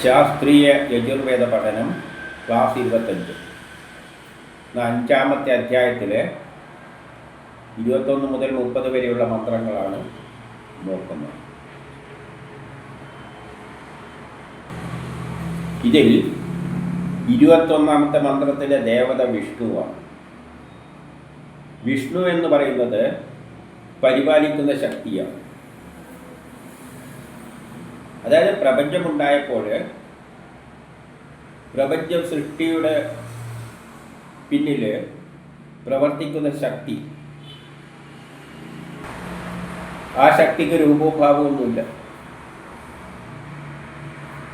ശാസ്ത്രീയ യജുർവേദ പഠനം ക്ലാസ് 25. 5-ാമത്തെ അധ്യായത്തിലെ 21 മുതൽ 30 വരെയുള്ള മന്ത്രങ്ങളാണ് നോക്കുന്നത്. ഇതിൽ 21-ാമത്തെ മന്ത്രത്തിലെ ദേവത വിഷ്ണുവാണ്. വിഷ്ണു എന്ന് പറയുന്നത് പരിപാലിക്കുന്ന ശക്തിയാണ്. അതായത് പ്രപഞ്ചമുണ്ടായപ്പോൾ പ്രപഞ്ച സൃഷ്ടിയുടെ പിന്നിൽ പ്രവർത്തിക്കുന്ന ശക്തി, ആ ശക്തിക്ക് രൂപവും ഭാവമൊന്നുമില്ല.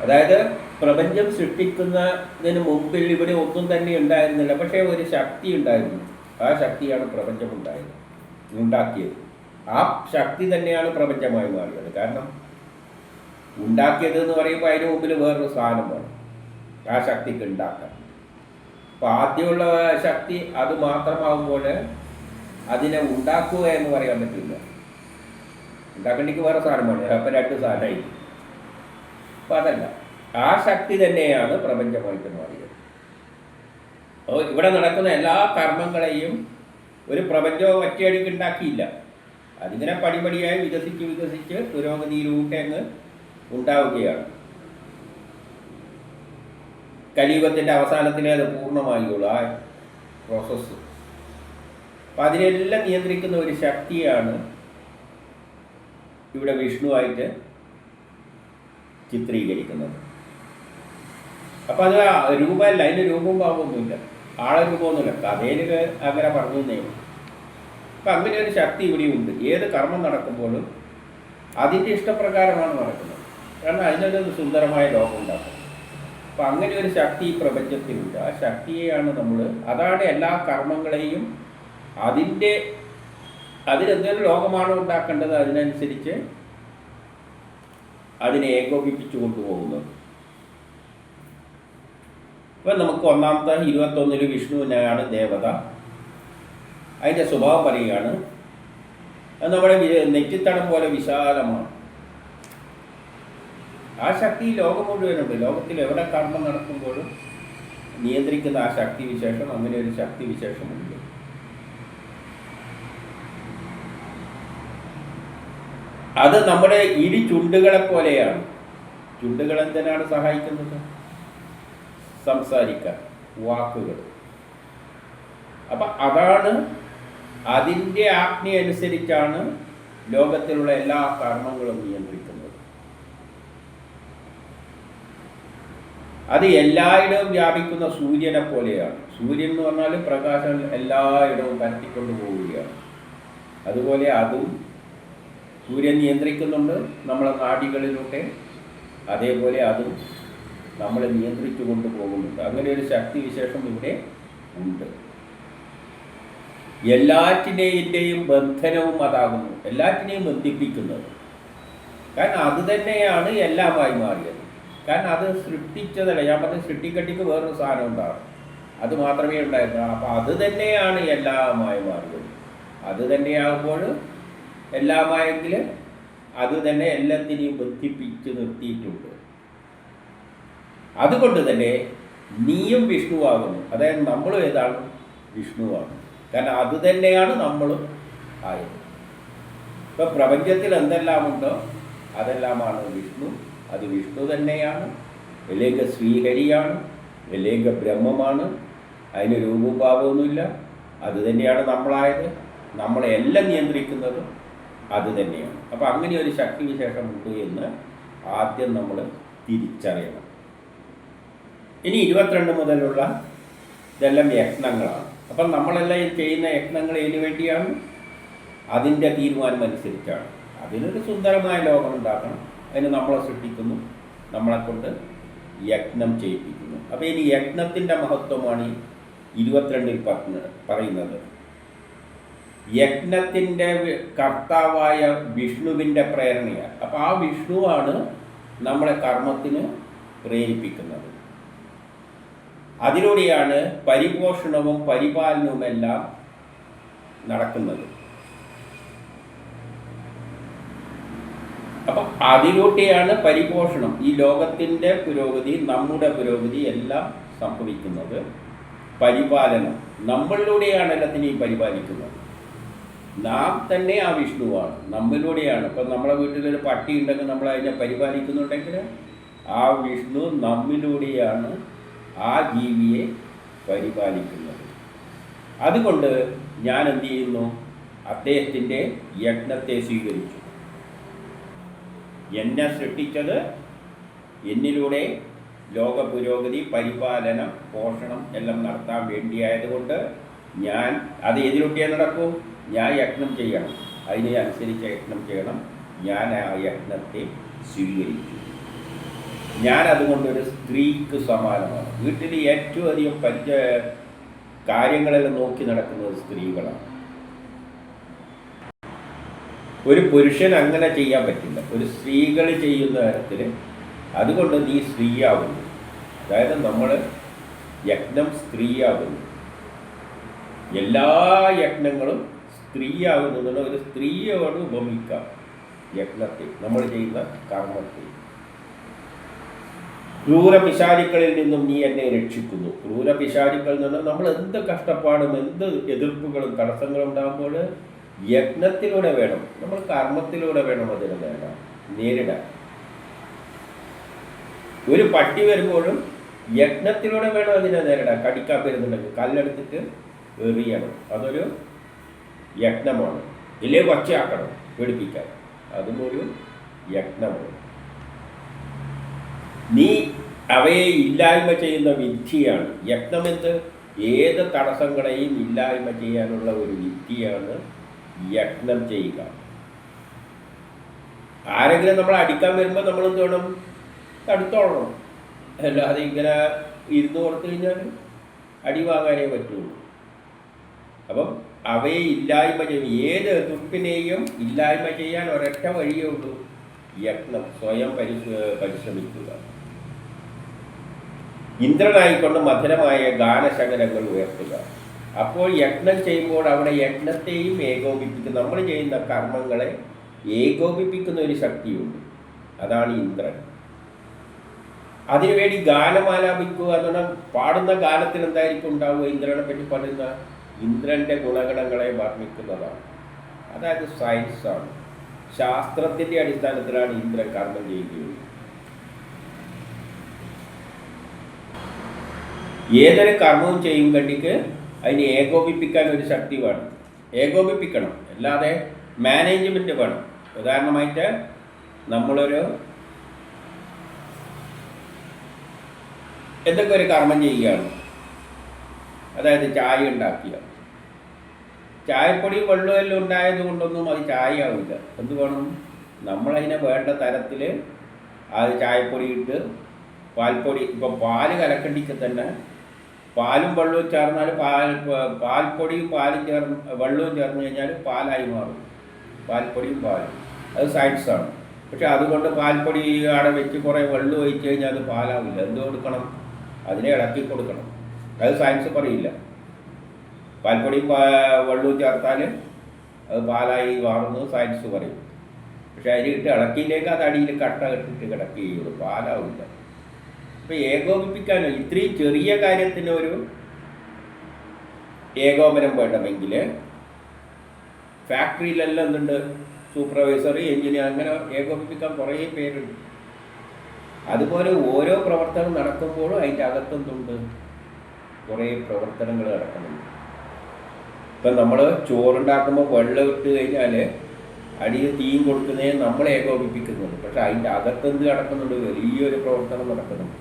അതായത് പ്രപഞ്ചം സൃഷ്ടിക്കുന്നതിന് മുമ്പിൽ ഇവിടെ ഒന്നും തന്നെ ഉണ്ടായിരുന്നില്ല, പക്ഷേ ഒരു ശക്തി ഉണ്ടായിരുന്നു. ആ ശക്തിയാണ് പ്രപഞ്ചം ഉണ്ടാക്കിയത്. ആ ശക്തി തന്നെയാണ് പ്രപഞ്ചമായി മാറിയത്. കാരണം ഉണ്ടാക്കിയത് എന്ന് പറയുമ്പോൾ അതിന് മുമ്പിൽ വേറൊരു സാധനം വേണം ആ ശക്തിക്ക് ഉണ്ടാക്കാൻ. അപ്പോൾ ആദ്യമുള്ള ശക്തി അത് മാത്രമാകുമ്പോൾ അതിനെ ഉണ്ടാക്കുക എന്ന് പറയാൻ പറ്റില്ല. ഉണ്ടാക്കണ്ടെങ്കിൽ വേറെ സാധനം വേണം, അപ്പം 2 സാധനമായി. അപ്പം അതല്ല, ആ ശക്തി തന്നെയാണ് പ്രപഞ്ചമായിട്ട് മാറിയത്. അപ്പോൾ ഇവിടെ നടക്കുന്ന എല്ലാ കർമ്മങ്ങളെയും ഒരു പ്രപഞ്ചവും ഒറ്റയടിക്ക് ഉണ്ടാക്കിയില്ല. അതിങ്ങനെ പടിപടിയായി വികസിച്ച് പുരോഗതിയിലൂടെ അങ്ങ് ഉണ്ടാവുകയാണ്. കലിയുഗത്തിൻ്റെ അവസാനത്തിലേ അത് പൂർണ്ണമായുള്ളൂ ആ പ്രോസസ്സ്. അപ്പം അതിനെല്ലാം നിയന്ത്രിക്കുന്ന ഒരു ശക്തിയാണ് ഇവിടെ വിഷ്ണുവായിട്ട് ചിത്രീകരിക്കുന്നത്. അപ്പം അത് രൂപമല്ല, അതിന് രൂപവും ഭാവമൊന്നുമില്ല, ആളെ രൂപമൊന്നുമില്ല. കഥയിൽ അങ്ങനെ പറഞ്ഞു തന്നേ. അപ്പം അങ്ങനെ ഒരു ശക്തി ഇവിടെയുണ്ട്. ഏത് കർമ്മം നടക്കുമ്പോഴും അതിൻ്റെ ഇഷ്ടപ്രകാരമാണ് നടക്കുന്നത്. കാരണം അതിനൊരു സുന്ദരമായ ലോകം ഉണ്ടാക്കും. അപ്പം അങ്ങനെ ഒരു ശക്തി ഈ പ്രപഞ്ചത്തിലുണ്ട്. ആ ശക്തിയെയാണ് നമ്മൾ, അതാണ് എല്ലാ കർമ്മങ്ങളെയും അതിനെന്തൊരു ലോകമാണോ ഉണ്ടാക്കേണ്ടത് അതിനനുസരിച്ച് അതിനെ ഏകോപിപ്പിച്ചു കൊണ്ടുപോകുന്നത്. ഇപ്പം നമുക്ക് 1-ാമത്തെ 21-ൽ വിഷ്ണുവിനാണ് ദേവത. അതിൻ്റെ സ്വഭാവം പറയുകയാണ്, അത് നമ്മുടെ നെറ്റിത്തടം പോലെ വിശാലമാണ്. ആ ശക്തി ലോകം മുഴുവനുണ്ട്. ലോകത്തിൽ എവിടെ കർമ്മം നടക്കുമ്പോഴും നിയന്ത്രിക്കുന്ന ആ ശക്തി വിശേഷം, അങ്ങനെ ഒരു ശക്തി വിശേഷമുണ്ട്. അത് നമ്മുടെ ചുണ്ടുകളെ പോലെയാണ്. ചുണ്ടുകൾ എന്തിനാണ് സഹായിക്കുന്നത്? സംസാരിക്കാൻ, വാക്കുകൾ. അപ്പം അതാണ്, അതിൻ്റെ ആജ്ഞ അനുസരിച്ചാണ് ലോകത്തിലുള്ള എല്ലാ കർമ്മങ്ങളും നിയന്ത്രിക്കുന്നത്. അത് എല്ലായിടവും വ്യാപിക്കുന്ന സൂര്യനെ പോലെയാണ്. സൂര്യൻ എന്ന് പറഞ്ഞാൽ പ്രകാശം എല്ലായിടവും പരത്തിക്കൊണ്ടു പോവുകയാണ്. അതുപോലെ അതും സൂര്യൻ നിയന്ത്രിക്കുന്നുണ്ട് നമ്മളെ നാഡികളിലൂടെ. അതേപോലെ അതും നമ്മളെ നിയന്ത്രിച്ചു കൊണ്ടുപോകുന്നുണ്ട്. അങ്ങനെ ഒരു ശക്തി വിശേഷം ഇവിടെ ഉണ്ട്. എല്ലാറ്റിനെയും ബന്ധനവും അതാകുന്നു, എല്ലാറ്റിനെയും ബന്ധിപ്പിക്കുന്നത്. കാരണം അത് തന്നെയാണ് എല്ലാമായി മാറിയത്. കാരണം അത് സൃഷ്ടിച്ചതല്ല. ഞാൻ പറഞ്ഞ സൃഷ്ടിക്കട്ടിക്ക് വേറൊരു സാധനം ഉണ്ടാകും, അത് മാത്രമേ ഉണ്ടായിരുന്നുള്ളൂ. അപ്പം അത് തന്നെയാണ് എല്ലാമായി മാറിയത്. അത് തന്നെയാകുമ്പോൾ എല്ലാമായെങ്കിൽ അത് തന്നെ എല്ലാത്തിനെയും ബന്ധിപ്പിച്ച് നിർത്തിയിട്ടുണ്ട്. അതുകൊണ്ട് തന്നെ നീയും വിഷ്ണുവാകുന്നു. അതായത് നമ്മളും ഏതാണ്? വിഷ്ണുവാണ്. കാരണം അത് തന്നെയാണ് നമ്മളും ആയത്. ഇപ്പം പ്രപഞ്ചത്തിൽ എന്തെല്ലാമുണ്ടോ അതെല്ലാമാണ് വിഷ്ണു. അത് വിഷ്ണു തന്നെയാണ്. വിലേഖ ശ്രീഹരിയാണ്, വിലേഖ ബ്രഹ്മമാണ്. അതിന് രൂപഭാവമൊന്നുമില്ല. അത് തന്നെയാണ് നമ്മളായത്. നമ്മളെല്ലാം നിയന്ത്രിക്കുന്നത് അത് തന്നെയാണ്. അപ്പം അങ്ങനെ ഒരു ശക്തി വിശേഷമുണ്ട് എന്ന് ആദ്യം നമ്മൾ തിരിച്ചറിയണം. ഇനി 22 മുതലുള്ള ഇതെല്ലാം യജ്ഞങ്ങളാണ്. അപ്പം നമ്മളെല്ലാം ചെയ്യുന്ന യജ്ഞങ്ങൾ ഇതിനു വേണ്ടിയാണ്, അതിൻ്റെ തീരുമാനം അനുസരിച്ചാണ്. അതിനൊരു സുന്ദരമായ ലോകം ഉണ്ടാക്കണം. അതിന് നമ്മളെ സൃഷ്ടിക്കുന്നു, നമ്മളെക്കൊണ്ട് യജ്ഞം ചെയ്യിപ്പിക്കുന്നു. അപ്പോൾ ഇനി യജ്ഞത്തിൻ്റെ മഹത്വമാണ് 22-ൽ പറയുന്നത്. യജ്ഞത്തിൻ്റെ കർത്താവായ വിഷ്ണുവിൻ്റെ പ്രേരണയാണ്. അപ്പോൾ ആ വിഷ്ണുവാണ് നമ്മളെ കർമ്മത്തിന് പ്രേരിപ്പിക്കുന്നത്. അതിലൂടെയാണ് പരിപോഷണവും പരിപാലനവുമെല്ലാം നടക്കുന്നത്. അപ്പം അതിലൂടെയാണ് പരിപോഷണം, ഈ ലോകത്തിൻ്റെ പുരോഗതി, നമ്മുടെ പുരോഗതി എല്ലാം സംഭവിക്കുന്നത്. പരിപാലനം നമ്മളിലൂടെയാണ് എല്ലാത്തിനെയും പരിപാലിക്കുന്നത്. നാം തന്നെ ആ വിഷ്ണുവാണ്, നമ്മിലൂടെയാണ്. ഇപ്പം നമ്മളെ വീട്ടിലൊരു പട്ടി ഉണ്ടെങ്കിൽ നമ്മൾ അതിനെ പരിപാലിക്കുന്നുണ്ടെങ്കിൽ ആ വിഷ്ണു നമ്മിലൂടെയാണ് ആ ജീവിയെ പരിപാലിക്കുന്നത്. അതുകൊണ്ട് ഞാൻ എന്ത് ചെയ്യുന്നു, അദ്ദേഹത്തിൻ്റെ യജ്ഞത്തെ സ്വീകരിച്ചു. എന്നെ സൃഷ്ടിച്ചത് എന്നിലൂടെ ലോക പുരോഗതി, പരിപാലനം, പോഷണം എല്ലാം നടത്താൻ വേണ്ടിയായതുകൊണ്ട് ഞാൻ അത് ഏതിലൂടെ നടക്കും, ഞാൻ യജ്ഞം ചെയ്യണം, അതിനെ അനുസരിച്ച് യജ്ഞം ചെയ്യണം. ഞാൻ ആ യജ്ഞത്തെ സ്വീകരിച്ചു. ഞാൻ അതുകൊണ്ടൊരു സ്ത്രീക്ക് സമാനമാണ്. വീട്ടിൽ ഏറ്റവും അധികം കാര്യങ്ങളെല്ലാം നോക്കി നടക്കുന്നത് സ്ത്രീകളാണ്. ഒരു പുരുഷൻ അങ്ങനെ ചെയ്യാൻ പറ്റില്ല, ഒരു സ്ത്രീകൾ ചെയ്യുന്ന തരത്തിൽ. അതുകൊണ്ട് നീ സ്ത്രീയാകുന്നു, അതായത് നമ്മൾ യജ്ഞം സ്ത്രീയാകുന്നു. എല്ലാ യജ്ഞങ്ങളും സ്ത്രീയാകുന്നതിന് ഒരു സ്ത്രീയോട് ഉപമിക്കാം യജ്ഞത്തെ, നമ്മൾ ചെയ്യുന്ന കർമ്മത്തെ. ക്രൂരപിശാചുക്കളിൽ നിന്നും നീ എന്നെ രക്ഷിക്കുന്നു. ക്രൂരപിശാചുക്കളിൽ നിന്നും നമ്മൾ എന്ത് കഷ്ടപ്പാടും എന്ത് എതിർപ്പുകളും തടസ്സങ്ങളും ഉണ്ടാകുമ്പോൾ യജ്ഞത്തിലൂടെ വേണം, നമ്മൾ കർമ്മത്തിലൂടെ വേണം അതിനെ നേരിടാൻ. ഒരു പട്ടി വരുമ്പോഴും യജ്ഞത്തിലൂടെ വേണം അതിനെ നേരിടാൻ. കടിക്കാൻ വരുന്നുണ്ടെങ്കിൽ കല്ലെടുത്തിട്ട് എറിയണം, അതൊരു യജ്ഞമാണ്. ഇല്ലേ ഒച്ചയാക്കണം പേടിപ്പിക്കാൻ, അതും ഒരു യജ്ഞമാണ്. നീ അവയെ ഇല്ലായ്മ ചെയ്യുന്ന വിദ്യയാണ് യജ്ഞമെന്ത്. ഏത് തടസ്സങ്ങളെയും ഇല്ലായ്മ ചെയ്യാനുള്ള ഒരു വിദ്യയാണ് യജ്ഞം ചെയ്യുക. ആരെങ്കിലും നമ്മളെ അടിക്കാൻ വരുമ്പോൾ നമ്മൾ എന്ത് വേണം, തടുത്തോളണം. അല്ലാതെ ഇങ്ങനെ ഇരുന്ന് കൊടുത്തു കഴിഞ്ഞാൽ അടി വാങ്ങാനേ പറ്റുള്ളൂ. അപ്പം അവയെ ഇല്ലായ്മ ചെയ്യും, ഏത് എതിർപ്പിനെയും ഇല്ലായ്മ ചെയ്യാൻ ഒരൊറ്റ വഴിയേ ഉള്ളൂ, യജ്ഞം, സ്വയം പരിശ്രമിക്കുക. ഇന്ദ്രനായിക്കൊണ്ട് മധുരമായ ഗാനശകലങ്ങൾ ഉയർത്തുക. അപ്പോൾ യജ്ഞം ചെയ്യുമ്പോൾ അവിടെ യജ്ഞത്തെയും ഏകോപിപ്പിക്കുന്ന, നമ്മൾ ചെയ്യുന്ന കർമ്മങ്ങളെ ഏകോപിപ്പിക്കുന്ന ഒരു ശക്തിയുണ്ട്, അതാണ് ഇന്ദ്രൻ. അതിനുവേണ്ടി ഗാനമാലാപിക്കുക എന്ന് പറഞ്ഞാൽ പാടുന്ന ഗാനത്തിൽ എന്തായിരിക്കും ഉണ്ടാവുക, ഇന്ദ്രനെ പറ്റി പറയുന്ന ഇന്ദ്രൻ്റെ ഗുണഗണങ്ങളെ വർണ്ണിക്കുന്നതാണ്. അതായത് സയൻസാണ്, ശാസ്ത്രത്തിൻ്റെ അടിസ്ഥാനത്തിലാണ് ഇന്ദ്രൻ കർമ്മം ചെയ്യുകയുള്ളൂ. ഏതൊരു കർമ്മവും ചെയ്യും കണ്ടിക്ക് അതിനെ ഏകോപിപ്പിക്കാൻ ഒരു ശക്തി വേണം, ഏകോപിപ്പിക്കണം. അല്ലാതെ മാനേജ്മെൻറ്റ് വേണം. ഉദാഹരണമായിട്ട് നമ്മളൊരു എന്തൊക്കെ ഒരു കർമ്മം ചെയ്യുകയാണ്, അതായത് ചായ ഉണ്ടാക്കിയ, ചായപ്പൊടി വെള്ളമെല്ലാം ഉണ്ടായത് കൊണ്ടൊന്നും അത് ചായ ആവില്ല. എന്ത് വേണം, നമ്മളതിനെ വേണ്ട തരത്തിൽ അത് ചായപ്പൊടി ഇട്ട്, പാൽപ്പൊടി, ഇപ്പോൾ പാല് കലക്കണ്ടിക്ക് തന്നെ പാലും വെള്ളവും ചേർന്നാൽ പാൽപ്പൊടിയും പാലും വെള്ളവും ചേർന്ന് കഴിഞ്ഞാൽ പാലായി മാറും, പാൽപ്പൊടിയും പാലും. അത് സയൻസാണ്. പക്ഷെ അതുകൊണ്ട് പാൽപ്പൊടി അവിടെ വെച്ച് കുറേ വെള്ളം ഒഴിച്ച് കഴിഞ്ഞാൽ അത് പാലാവില്ല. എന്ത് കൊടുക്കണം, അതിനെ ഇളക്കി കൊടുക്കണം. അത് സയൻസ് പറയില്ല. പാൽപ്പൊടിയും വെള്ളവും ചേർത്താൽ അത് പാലായി മാറുന്നത് സയൻസ് പറയും. പക്ഷെ അതിലിട്ട് ഇളക്കിയിലേക്ക് അത് അടിയിൽ കട്ട കെട്ടിട്ട് കിടക്കുകയുള്ളൂ, പാലാവില്ല. അപ്പോൾ ഏകോപിപ്പിക്കാനോ ഇത്രയും ചെറിയ കാര്യത്തിന് ഒരു ഏകോപനം വേണമെങ്കിൽ ഫാക്ടറിയിലെല്ലാം എന്തുണ്ട്, സൂപ്പർവൈസർ, എഞ്ചിനീയർ, അങ്ങനെ ഏകോപിപ്പിക്കാൻ കുറേ പേരുണ്ട്. അതുപോലെ ഓരോ പ്രവർത്തനം നടക്കുമ്പോഴും അതിൻ്റെ അകത്തെന്തുണ്ട്, കുറേ പ്രവർത്തനങ്ങൾ നടക്കുന്നുണ്ട്. ഇപ്പം നമ്മൾ ചോറുണ്ടാക്കുമ്പോൾ വെള്ളം ഇട്ട് കഴിഞ്ഞാൽ അടിയിൽ തീയും കൊടുക്കുന്നതിന് നമ്മൾ ഏകോപിപ്പിക്കുന്നുണ്ട്. പക്ഷെ അതിൻ്റെ അകത്തെന്ത് നടക്കുന്നുണ്ട്, വലിയൊരു പ്രവർത്തനം നടക്കുന്നുണ്ട്.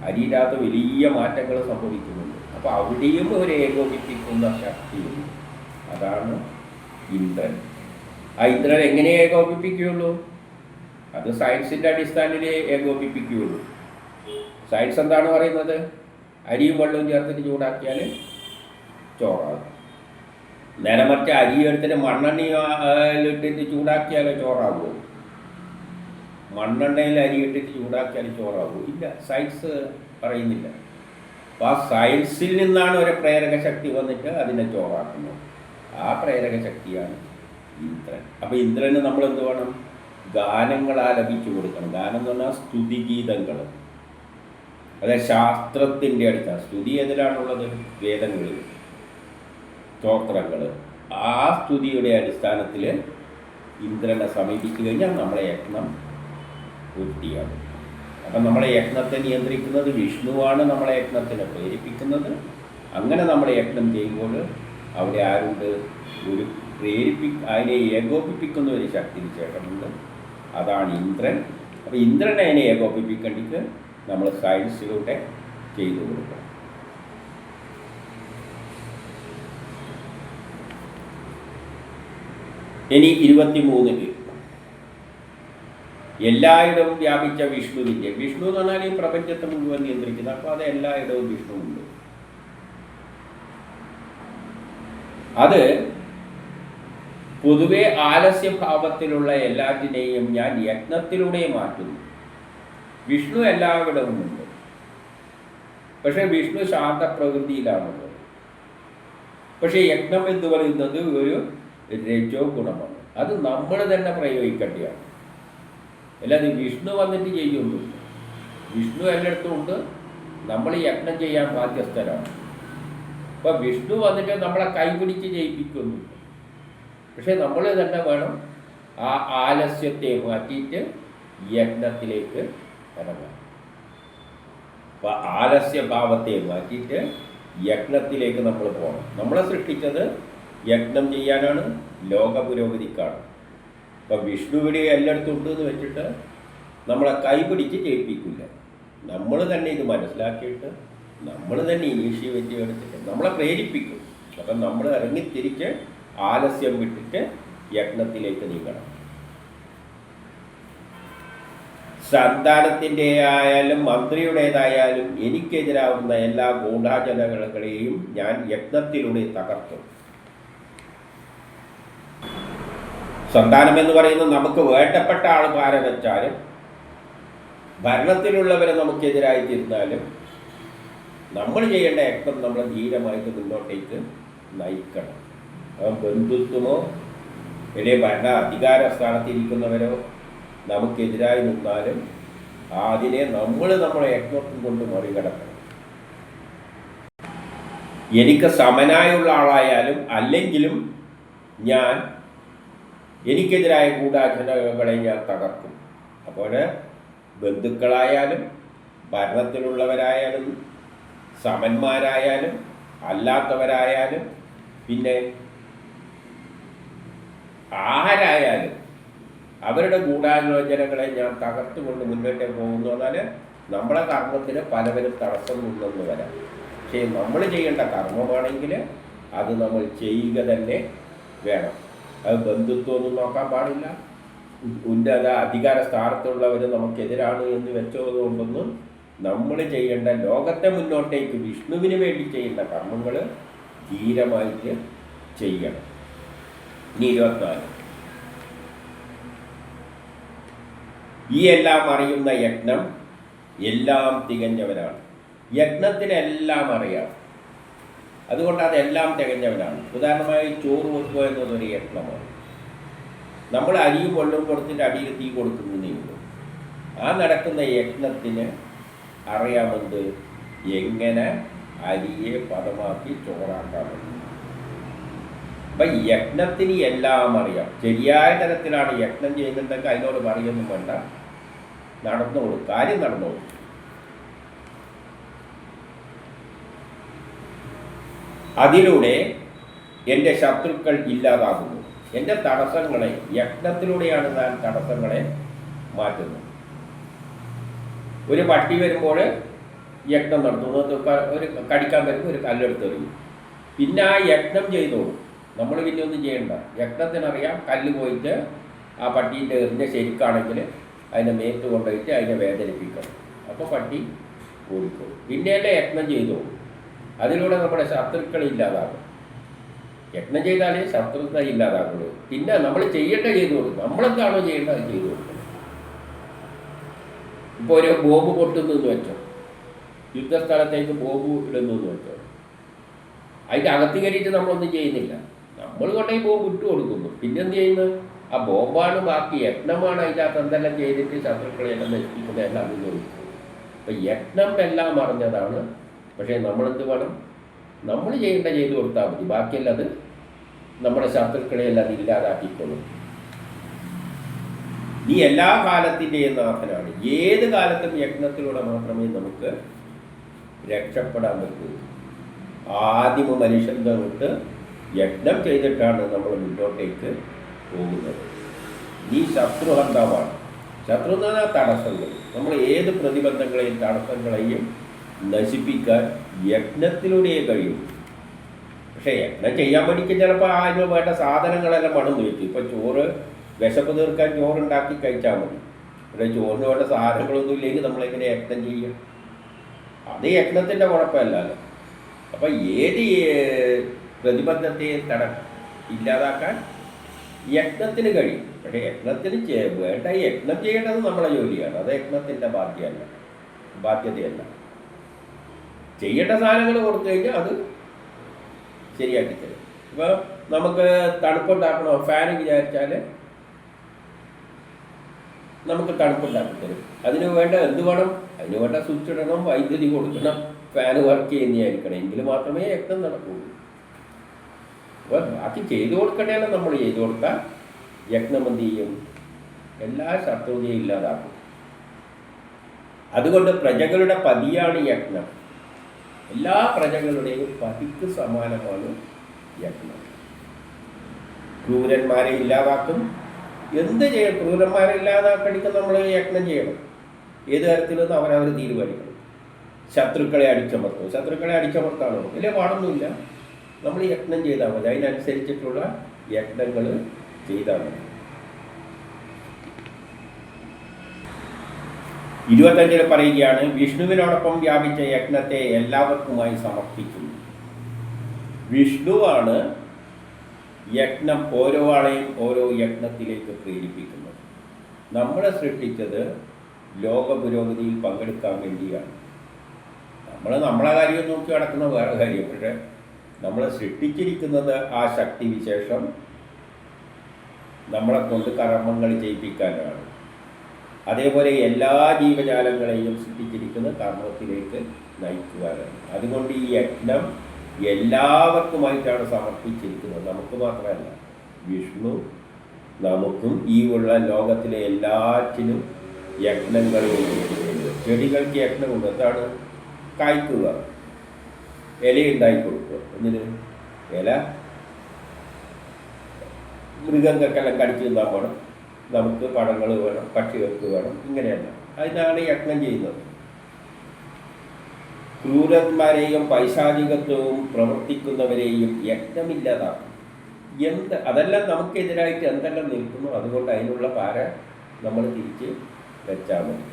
അരിയില്ലാത്ത വലിയ മാറ്റങ്ങൾ സംഭവിക്കുന്നുണ്ട്. അപ്പോൾ അവിടെയും ഒരു ഏകോപിപ്പിക്കുന്ന ശക്തിയുണ്ട്, അതാണ് ഇന്ദ്രൻ. ആ ഇന്ദ്രൻ എങ്ങനെ ഏകോപിപ്പിക്കുകയുള്ളൂ, അത് സയൻസിൻ്റെ അടിസ്ഥാനത്തിലേ ഏകോപിപ്പിക്കുകയുള്ളൂ. സയൻസ് എന്താണ് പറയുന്നത്, അരിയും വെള്ളവും ചേർത്തിട്ട് ചൂടാക്കിയാൽ ചോറാകും. നേരെ മറിച്ച് അരി എടുത്തിട്ട് മണ്ണെണ്ണയിലിട്ടിട്ട് ചൂടാക്കിയാൽ ചോറാകുമോ, മണ്ണെണ്ണയിൽ അരി ഇട്ടിട്ട് ചൂടാക്കിയാൽ ചോറാകുമോ, ഇല്ല, സയൻസ് പറയുന്നില്ല. അപ്പോൾ ആ സയൻസിൽ നിന്നാണ് ഒരു പ്രേരക ശക്തി വന്നിട്ട് അതിനെ ചോറാക്കുന്നത്. ആ പ്രേരക ശക്തിയാണ് ഇന്ദ്രൻ. അപ്പോൾ ഇന്ദ്രന് നമ്മൾ എന്ത് വേണം, ഗാനങ്ങൾ ആലപിച്ചു കൊടുക്കണം. ഗാനം എന്ന് പറഞ്ഞാൽ സ്തുതിഗീതങ്ങൾ. അതായത് ശാസ്ത്രത്തിൻ്റെ അടിസ്ഥാനം. സ്തുതി ഏതിലാണുള്ളത്? വേദങ്ങളിൽ, സ്തോത്രങ്ങൾ. ആ സ്തുതിയുടെ അടിസ്ഥാനത്തിൽ ഇന്ദ്രനെ സമീപിച്ചു കഴിഞ്ഞാൽ നമ്മളെ യജ്ഞം പൂർത്തിയാകും. അപ്പം നമ്മളെ യജ്ഞത്തെ നിയന്ത്രിക്കുന്നത് വിഷ്ണുവാണ്, നമ്മളെ യജ്ഞത്തിനെ പ്രേരിപ്പിക്കുന്നത്. അങ്ങനെ നമ്മളെ യജ്ഞം ചെയ്യുമ്പോൾ അവിടെ ആരുണ്ട്? ഒരു അതിനെ ഏകോപിപ്പിക്കുന്ന ഒരു ശക്തി വിശേഷമുണ്ട്. അതാണ് ഇന്ദ്രൻ. അപ്പോൾ ഇന്ദ്രനെ അതിനെ ഏകോപിപ്പിക്കേണ്ടിക്ക് നമ്മൾ സയൻസിലൂടെ ചെയ്തു കൊടുക്കണം. ഇനി 23 എല്ലായിടവും വ്യാപിച്ച വിഷ്ണുവിൻ്റെ. വിഷ്ണു എന്ന് പറഞ്ഞാൽ ഈ പ്രപഞ്ചത്തെ മുഴുവൻ നിയന്ത്രിക്കുന്നത്. അപ്പോൾ അത് എല്ലായിടവും വിഷ്ണുവുണ്ട്. അത് പൊതുവെ ആലസ്യഭാവത്തിലുള്ള എല്ലാറ്റിനെയും ഞാൻ യജ്ഞത്തിലൂടെ മാറ്റുന്നു. വിഷ്ണു എല്ലായിടവും ഉണ്ട്. പക്ഷേ വിഷ്ണു ശാന്തപ്രകൃതിയിലാണുള്ളത്. പക്ഷേ യജ്ഞം എന്ന് പറയുന്നത് ഒരു രജോ ഗുണമാണ്. അത് നമ്മൾ തന്നെ പ്രയോഗിക്കേണ്ടതാണ്. അല്ലാതെ വിഷ്ണു വന്നിട്ട് ചെയ്യുന്നില്ല. വിഷ്ണു എല്ലായിടത്തും ഉണ്ട്. നമ്മൾ യജ്ഞം ചെയ്യാൻ ബാധ്യസ്ഥരാണ്. അപ്പോൾ വിഷ്ണു വന്നിട്ട് നമ്മളെ കൈപിടിച്ച് ചെയ്യിപ്പിക്കുന്നില്ല. പക്ഷെ നമ്മൾ തന്നെ വേണം ആ ആലസ്യത്തെ മാറ്റിയിട്ട് യജ്ഞത്തിലേക്ക് ഇറങ്ങാം. അപ്പോൾ ആലസ്യഭാവത്തെ മാറ്റിയിട്ട് യജ്ഞത്തിലേക്ക് നമ്മൾ പോകണം. നമ്മളെ സൃഷ്ടിച്ചത് യജ്ഞം ചെയ്യാനാണ്, ലോക പുരോഗതിക്കാണ്. അപ്പം വിഷ്ണുവിടെ എല്ലായിടത്തും ഉണ്ട് എന്ന് വെച്ചിട്ട് നമ്മളെ കൈപിടിച്ച് ചെയ്യിപ്പിക്കില്ല. നമ്മൾ തന്നെ ഇത് മനസ്സിലാക്കിയിട്ട് നമ്മൾ തന്നെ ഇനീഷ്യേറ്റീവ് എടുത്തിട്ട് നമ്മളെ പ്രേരിപ്പിക്കും. അപ്പം നമ്മൾ ഇറങ്ങിത്തിരിച്ച് ആലസ്യം വിട്ടിട്ട് യജ്ഞത്തിലേക്ക് നീങ്ങണം. സന്താനത്തിൻ്റെ ആയാലും മന്ത്രിയുടേതായാലും എനിക്കെതിരാവുന്ന എല്ലാ ഗൂഢാചരണകളെയും ഞാൻ യജ്ഞത്തിലൂടെ തകർക്കും. സന്താനം എന്ന് പറയുന്നത് നമുക്ക് വേണ്ടപ്പെട്ട ആൾ പാര വെച്ചാലും ഭരണത്തിലുള്ളവരെ നമുക്കെതിരായി തീർന്നാലും നമ്മൾ ചെയ്യേണ്ട യജ്ഞം നമ്മൾ ധീരമായിട്ട് മുന്നോട്ടേക്ക് നയിക്കണം. ബന്ധുത്വമോ വലിയ ഭരണ അധികാര സ്ഥാനത്തിരിക്കുന്നവരോ നമുക്കെതിരായി നിന്നാലും അതിനെ നമ്മളെ യജ്ഞത്വം കൊണ്ട് മറികടക്കണം. എനിക്ക് സമനായുള്ള ആളായാലും അല്ലെങ്കിലും ഞാൻ എനിക്കെതിരായ ഗൂഢാചരണകളെ ഞാൻ തകർക്കും. അപ്പോൾ ബന്ധുക്കളായാലും ഭരണത്തിലുള്ളവരായാലും സമന്മാരായാലും അല്ലാത്തവരായാലും പിന്നെ ആരായാലും അവരുടെ ഗൂഢാലോചനകളെ ഞാൻ തകർത്തുകൊണ്ട് മുന്നോട്ട് പോകുന്നു. എന്നാൽ നമ്മളെ കർമ്മത്തിന് പലവരും തടസ്സം നിന്നെന്ന് വരാം. പക്ഷേ നമ്മൾ ചെയ്യേണ്ട കർമ്മമാണെങ്കിൽ അത് നമ്മൾ ചെയ്യുക തന്നെ വേണം. അത് ബന്ധുത്വമൊന്നും നോക്കാൻ പാടില്ല. ഉന്നത അധികാര സ്ഥാനത്തുള്ളവർ നമുക്കെതിരാണ് എന്ന് വെച്ചതുകൊണ്ടൊന്നും നമ്മൾ ചെയ്യേണ്ട ലോകത്തെ മുന്നോട്ടേക്ക് വിഷ്ണുവിന് വേണ്ടി ചെയ്യേണ്ട കർമ്മങ്ങൾ ധീരമായിട്ട് ചെയ്യണം. ഇനി 24 ഈ എല്ലാം അറിയുന്ന യജ്ഞം എല്ലാം തികഞ്ഞവനാണ്. യജ്ഞത്തിനെല്ലാം അറിയാം, അതുകൊണ്ട് അതെല്ലാം തികഞ്ഞവനാണ്. ഉദാഹരണമായി ചോറ് വെക്കുക എന്നതൊരു യജ്ഞമാണ്. നമ്മൾ അരിയും വെള്ളവും കൊടുത്തിട്ട് അടിയിൽ തീ കൊടുക്കുന്നതേ ഉള്ളൂ. ആ നടക്കുന്ന യജ്ഞത്തിന് അറിയാമെന്ത് എങ്ങനെ അരിയെ പദമാക്കി ചോറാക്കാമെന്ന്. അപ്പം യജ്ഞത്തിന് എല്ലാം അറിയാം. ശരിയായ തരത്തിലാണ് യജ്ഞം ചെയ്യുന്നുണ്ടെങ്കിൽ അതിനോട് പറയൊന്നും വേണ്ട, നടന്നോളൂ, കാര്യം നടന്നോളൂ. അതിലൂടെ എൻ്റെ ശത്രുക്കൾ ഇല്ലാതാകുന്നു. എൻ്റെ തടസ്സങ്ങളെ യജ്ഞത്തിലൂടെയാണ് ഞാൻ തടസ്സങ്ങളെ മാറ്റുന്നത്. ഒരു പട്ടി വരുമ്പോൾ യജ്ഞം നടത്തുന്നത്, ഒരു കടിക്കാൻ വരുമ്പോൾ ഒരു കല്ലെടുത്തെറിയും. പിന്നെ ആ യജ്ഞം ചെയ്തോളൂ, നമ്മൾ പിന്നെ ഒന്നും ചെയ്യണ്ട. യജ്ഞത്തിനറിയാം കല്ല് പോയിട്ട് ആ പട്ടീൻ്റെ എറിഞ്ഞ ശരിക്കാണെങ്കിൽ അതിനെ മേത്ത് കൊണ്ടുപോയിട്ട് അതിനെ വേദനിപ്പിക്കണം. അപ്പോൾ പട്ടി ഓടിക്കോളും. പിന്നെയല്ലേ യജ്ഞം ചെയ്തോളൂ. അതിലൂടെ നമ്മുടെ ശത്രുക്കൾ ഇല്ലാതാകും. യജ്ഞം ചെയ്താലേ ശത്രുക്കൾ ഇല്ലാതാക്കുള്ളൂ. പിന്നെ നമ്മൾ ചെയ്യേണ്ട ചെയ്തു കൊടുക്കും. നമ്മളെന്താണോ ചെയ്യേണ്ടത് അത് ചെയ്തു കൊടുക്കണം. ഇപ്പോൾ ഒരു ബോംബ് പൊട്ടുന്നു എന്ന് വെച്ചോ, യുദ്ധസ്ഥലത്തേക്ക് ബോംബ് ഇടുന്നു എന്ന് വെച്ചോ, അതിൻ്റെ അകത്ത് കയറിയിട്ട് നമ്മളൊന്നും ചെയ്യുന്നില്ല. നമ്മൾ കൊണ്ടുപോയി ബോംബ് ഇട്ട് കൊടുക്കുന്നു. പിന്നെ എന്ത് ചെയ്യുന്നു? ആ ബോംബാണ് ബാക്കി, യജ്ഞമാണ് അതിൻ്റെ അകത്ത് എന്തെല്ലാം ചെയ്തിട്ട് ശത്രുക്കളെല്ലാം നശിപ്പിക്കുന്നതെല്ലാം അത് ചോദിക്കും. അപ്പം യജ്ഞം എല്ലാം അറിഞ്ഞതാണ്. പക്ഷേ നമ്മളെന്ത് വേണം? നമ്മൾ ചെയ്തു കൊടുത്താൽ മതി. ബാക്കിയെല്ലാം അത് നമ്മുടെ ശത്രുക്കളെയെല്ലാം അത് ഇല്ലാതാക്കിക്കൊള്ളും. നീ എല്ലാ കാലത്തിൻ്റെയും നാഥനാണ്. ഏത് കാലത്തും യജ്ഞത്തിലൂടെ മാത്രമേ നമുക്ക് രക്ഷപ്പെടാൻ പറ്റൂ. ആദിമ മനുഷ്യൻ തൊട്ട് യജ്ഞം ചെയ്തിട്ടാണ് നമ്മൾ മുന്നോട്ടേക്ക് പോകുന്നത്. നീ ശത്രുഹന്താവാണ്. ശത്രു എന്ന് പറഞ്ഞാൽ തടസ്സങ്ങൾ. നമ്മൾ ഏത് പ്രതിബന്ധങ്ങളെയും തടസ്സങ്ങളെയും നശിപ്പിക്കാൻ യജ്ഞത്തിലൂടെ കഴിയും. പക്ഷേ യജ്ഞം ചെയ്യാൻ വേണ്ടിക്ക് ചിലപ്പോൾ അതിന് വേണ്ട സാധനങ്ങളെല്ലാം മണന്ന് വെക്കും. ഇപ്പോൾ ചോറ്, വിശപ്പ് തീർക്കാൻ ചോറുണ്ടാക്കി കഴിച്ചാൽ മതി. പക്ഷേ ചോറിന് വേണ്ട സാധനങ്ങളൊന്നും ഇല്ലെങ്കിൽ നമ്മളെങ്ങനെ യജ്ഞം ചെയ്യും? അത് യജ്ഞത്തിൻ്റെ കുഴപ്പമല്ലല്ലോ. അപ്പം ഏത് പ്രതിബന്ധത്തെയും ഇല്ലാതാക്കാൻ യജ്ഞത്തിന് കഴിയും. പക്ഷേ യജ്ഞത്തിന് വേണ്ട യജ്ഞം ചെയ്യേണ്ടത് നമ്മളെ ജോലിയാണ്. അത് യജ്ഞത്തിൻ്റെ ബാധ്യതയല്ല. ചെയ്യേണ്ട സാധനങ്ങൾ കൊടുത്തു കഴിഞ്ഞാൽ അത് ശരിയാക്കി തരും. ഇപ്പോൾ നമുക്ക് തണുപ്പുണ്ടാക്കണോ, ഫാൻ വിചാരിച്ചാൽ നമുക്ക് തണുപ്പുണ്ടാക്കി തരും. അതിന് വേണ്ട എന്ത് വേണം? അതിന് വേണ്ട സ്വിച്ച് ഇടണം, വൈദ്യുതി കൊടുക്കണം, ഫാൻ വർക്ക് ചെയ്യുന്നതായിരിക്കണം. എങ്കിൽ മാത്രമേ യജ്ഞം നടക്കുകയുള്ളൂ. അപ്പോൾ ബാക്കി ചെയ്തു കൊടുക്കണേലും നമ്മൾ ചെയ്തു കൊടുത്താൽ യജ്ഞം എന്ത് ചെയ്യും? എല്ലാ ശത്രുതയും ഇല്ലാതാക്കും. അതുകൊണ്ട് പ്രജകളുടെ പതിയാണ് യജ്ഞം. എല്ലാ പ്രജകളുടെയും പതിക്ക് സമാനമാണ് യജ്ഞം. ക്രൂരന്മാരെ ഇല്ലാതാക്കും. എന്ത് ചെയ്യണം? ക്രൂരന്മാരെ ഇല്ലാതാക്കണിക്ക് നമ്മൾ യജ്ഞം ചെയ്യണം. ഏത് തരത്തിലൊന്നും അവരവർ തീരുമാനിക്കണം. ശത്രുക്കളെ അടിച്ചമർത്താണോ? ഇല്ല, പാടൊന്നുമില്ല. നമ്മൾ യജ്ഞം ചെയ്താൽ മതി. അതിനനുസരിച്ചിട്ടുള്ള യജ്ഞങ്ങൾ ചെയ്താൽ മതി. 25 പറയുകയാണ്, വിഷ്ണുവിനോടൊപ്പം വ്യാപിച്ച യജ്ഞത്തെ എല്ലാവർക്കുമായി സമർപ്പിക്കുന്നു. വിഷ്ണുവാണ് യജ്ഞം ഓരോ ആളെയും ഓരോ യജ്ഞത്തിലേക്ക് പ്രേരിപ്പിക്കുന്നത്. നമ്മളെ സൃഷ്ടിച്ചത് ലോക പുരോഗതിയിൽ പങ്കെടുക്കാൻ വേണ്ടിയാണ്. നമ്മളെ കാര്യം നോക്കി നടക്കുന്ന വേറെ കാര്യം. പക്ഷേ നമ്മളെ സൃഷ്ടിച്ചിരിക്കുന്നത് ആ ശക്തി വിശേഷം നമ്മളെ കൊണ്ട് കർമ്മങ്ങൾ ചെയ്യിപ്പിക്കാനാണ്. അതേപോലെ എല്ലാ ജീവജാലങ്ങളെയും സൃഷ്ടിച്ചിരിക്കുന്ന കർമ്മത്തിലേക്ക് നയിക്കുവാനാണ്. അതുകൊണ്ട് ഈ യജ്ഞം എല്ലാവർക്കുമായിട്ടാണ് സമർപ്പിച്ചിരിക്കുന്നത്. നമുക്ക് മാത്രമല്ല, വിഷ്ണു നമുക്കും ഈ ഉള്ള ലോകത്തിലെ എല്ലാറ്റിനും യജ്ഞങ്ങൾ. ചെടികൾക്ക് യജ്ഞമുണ്ട്. എന്താണ്? കായ്ക്കുക, ഇലയുണ്ടായി കൊടുക്കുക. എന്തിന്? ഇല മൃഗങ്ങൾക്കെല്ലാം കടിച്ചു തിന്നാൻ വേണം, നമുക്ക് പഴങ്ങൾ വേണം, പക്ഷികൾക്ക് വേണം. ഇങ്ങനെയല്ല. അതിനാണ് യജ്ഞം ചെയ്യുന്നത്. ക്രൂരന്മാരെയും പൈശാചികത്വവും പ്രവർത്തിക്കുന്നവരെയും യജ്ഞമില്ലാതാക്കും. അതെല്ലാം നമുക്കെതിരായിട്ട് എന്തെല്ലാം നിൽക്കുന്നു, അതുകൊണ്ട് അതിനുള്ള പാര നമ്മൾ തിരിച്ച് വെച്ചാൽ മതി.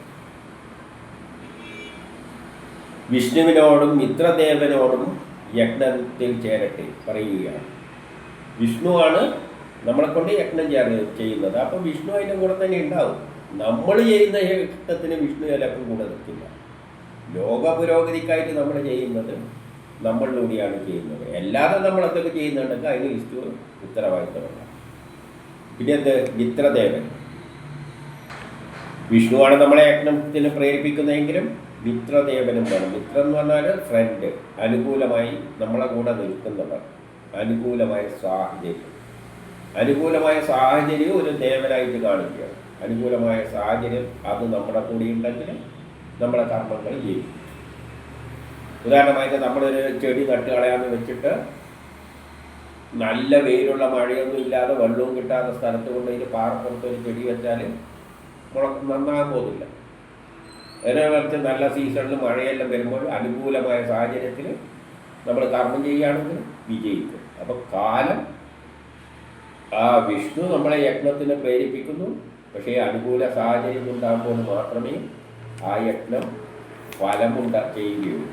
വിഷ്ണുവിനോടും മിത്രദേവനോടും യജ്ഞത്തിൽ ചേരട്ടെ പറയുകയാണ്. വിഷ്ണുവാണ് നമ്മളെ കൊണ്ട് യജ്ഞം ചെയ്യുന്നത്. അപ്പം വിഷ്ണു അതിൻ്റെ കൂടെ തന്നെ ഉണ്ടാവും. നമ്മൾ ചെയ്യുന്ന യജ്ഞത്തിന് വിഷ്ണു ചിലപ്പം കൂടെ നിൽക്കില്ല. ലോക പുരോഗതിക്കായിട്ട് നമ്മൾ ചെയ്യുന്നത് നമ്മളിലൂടെയാണ് ചെയ്യുന്നത്. അല്ലാതെ നമ്മൾ എന്തൊക്കെ ചെയ്യുന്നുണ്ടെങ്കിൽ അതിന് വിഷ്ണു ഉത്തരവാദിത്തമല്ല. പിന്നെ എന്ത്? മിത്രദേവൻ. വിഷ്ണുവാണ് നമ്മളെ യജ്ഞത്തിന് പ്രേരിപ്പിക്കുന്നതെങ്കിലും മിത്രദേവനും വേണം. മിത്രം എന്ന് പറഞ്ഞാൽ ഫ്രണ്ട്, അനുകൂലമായി നമ്മളെ കൂടെ നിൽക്കുന്നവർ. അനുകൂലമായ സാഹചര്യം ഒരു ദേവനായിട്ട് കാണിക്കുകയാണ്. അനുകൂലമായ സാഹചര്യം അത് നമ്മുടെ കൂടെ ഉണ്ടെങ്കിൽ നമ്മളെ കർമ്മങ്ങൾ ചെയ്യും. ഉദാഹരണമായിട്ട് നമ്മളൊരു ചെടി നട്ട് കളയാന്ന് വെച്ചിട്ട് നല്ല വെയിലുള്ള മഴയൊന്നും ഇല്ലാതെ വെള്ളവും കിട്ടാത്ത സ്ഥലത്ത് കൊണ്ട് ഇതിന് പാറപ്പുറത്ത് ഒരു ചെടി വെച്ചാൽ നന്നാകാൻ പോകുന്നില്ല. അതിനെ മറിച്ച് നല്ല സീസണിൽ മഴയെല്ലാം വരുമ്പോൾ അനുകൂലമായ സാഹചര്യത്തിൽ നമ്മൾ കർമ്മം ചെയ്യുകയാണെങ്കിൽ വിജയിക്കും. അപ്പം കാലം ആ വിഷ്ണു നമ്മളെ യജ്ഞത്തിന് പ്രേരിപ്പിക്കുന്നു. പക്ഷേ അനുകൂല സാഹചര്യം ഉണ്ടാകുമ്പോൾ മാത്രമേ ആ യജ്ഞം ചെയ്യുകയുള്ളൂ.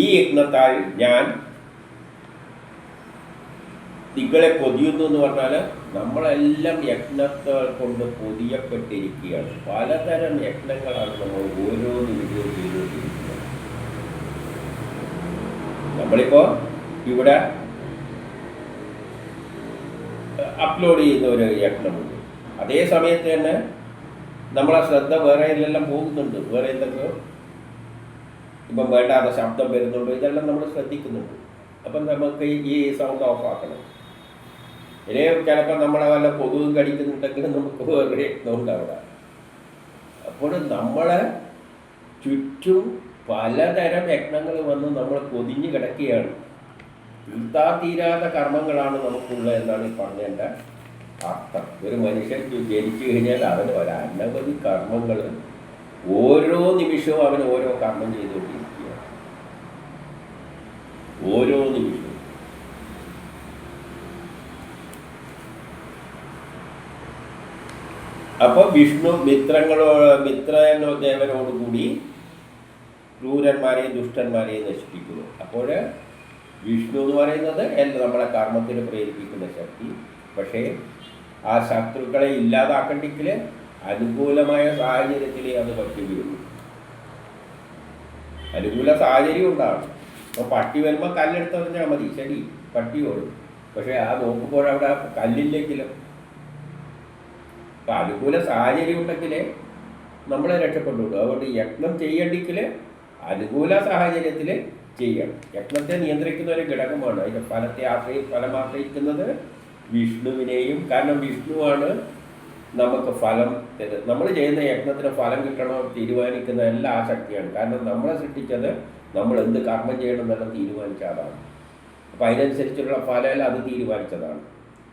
ഈ യജ്ഞത്താൽ ഞാൻ നിങ്ങളെ പൊതിയുന്നു എന്ന് പറഞ്ഞാൽ നമ്മളെല്ലാം യജ്ഞങ്ങൾ കൊണ്ട് പൊതിയപ്പെട്ടിരിക്കുകയാണ്. പലതരം യജ്ഞങ്ങളാണ് നമ്മൾ ഓരോ നിമിഷവും ചെയ്തുകൊണ്ടിരിക്കുന്നത്. നമ്മളിപ്പോൾ ഇവിടെ അപ്ലോഡ് ചെയ്യുന്ന ഒരു യജ്ഞമുണ്ട്. അതേ സമയത്ത് തന്നെ നമ്മളെ ശ്രദ്ധ വേറെ എല്ലാം പോകുന്നുണ്ട്. വേറെ എന്തൊക്കെയോ ഇപ്പം വേണ്ടാതെ ശബ്ദം വരുന്നുണ്ടോ, ഇതെല്ലാം നമ്മൾ ശ്രദ്ധിക്കുന്നുണ്ട്. അപ്പം നമുക്ക് ഈ സൗണ്ട് ഓഫ് ആക്കണം. ഇനി ചിലപ്പോൾ നമ്മളെ വല്ല കൊതുകും കടിക്കുന്നുണ്ടെങ്കിൽ നമുക്ക് വേറെ ഉണ്ടാവില്ല. അപ്പോൾ നമ്മളെ ചുറ്റും പലതരം യജ്ഞങ്ങൾ വന്ന് നമ്മൾ പൊതിഞ്ഞ് കിടക്കുകയാണ്. തീരാത്ത കർമ്മങ്ങളാണ് നമുക്കുള്ളത് എന്നാണ് ഈ പറഞ്ഞതിൻ്റെ അർത്ഥം. ഒരു മനുഷ്യൻ ജനിച്ചു കഴിഞ്ഞാൽ അവന് ഒരു അനവധി കർമ്മങ്ങൾ, ഓരോ നിമിഷവും അവന് ഓരോ കർമ്മം ചെയ്തുകൊണ്ടിരിക്കുകയാണ്. ഓരോ നിമിഷവും. അപ്പോൾ വിഷ്ണു മിത്രദേവനോടുകൂടി ക്രൂരന്മാരെയും ദുഷ്ടന്മാരെയും നശിപ്പിക്കുന്നു. അപ്പോൾ വിഷ്ണു എന്ന് പറയുന്നത് നമ്മളെ കർമ്മത്തിന് പ്രേരിപ്പിക്കുന്ന ശക്തി. പക്ഷേ ആ ശത്രുക്കളെ ഇല്ലാതാക്കണ്ടെങ്കിൽ അനുകൂലമായ സാഹചര്യത്തിൽ അത് പറ്റുകയുള്ളൂ. അനുകൂല സാഹചര്യം ഉണ്ടാകും. അപ്പോൾ പട്ടി വരുമ്പോൾ കല്ലെടുത്ത് പറഞ്ഞാൽ മതി, ശരി, പട്ടിയോടും. പക്ഷേ ആ നോക്കുമ്പോഴവിടെ കല്ലില്ലെങ്കിലും അപ്പം അനുകൂല സാഹചര്യം ഉണ്ടെങ്കിൽ നമ്മളെ രക്ഷപ്പെട്ടുള്ളൂ. അതുകൊണ്ട് യജ്ഞം ചെയ്യണ്ടെങ്കിൽ അനുകൂല സാഹചര്യത്തിൽ ചെയ്യണം. യജ്ഞത്തെ നിയന്ത്രിക്കുന്ന ഒരു ഘടകമാണ്. അതിൻ്റെ ഫലം ആശ്രയിക്കുന്നത് വിഷ്ണുവിനെയും. കാരണം വിഷ്ണുവാണ് നമുക്ക് ഫലം തരുന്നത്. നമ്മൾ ചെയ്യുന്ന യജ്ഞത്തിന് ഫലം കിട്ടണോ തീരുമാനിക്കുന്ന എല്ലാ ആ ശക്തിയാണ്. കാരണം നമ്മളെ സൃഷ്ടിച്ചത് നമ്മൾ എന്ത് കർമ്മം ചെയ്യണം എന്നെല്ലാം തീരുമാനിച്ചതാണ്. അപ്പം അതിനനുസരിച്ചുള്ള ഫലം അത് തീരുമാനിച്ചതാണ്.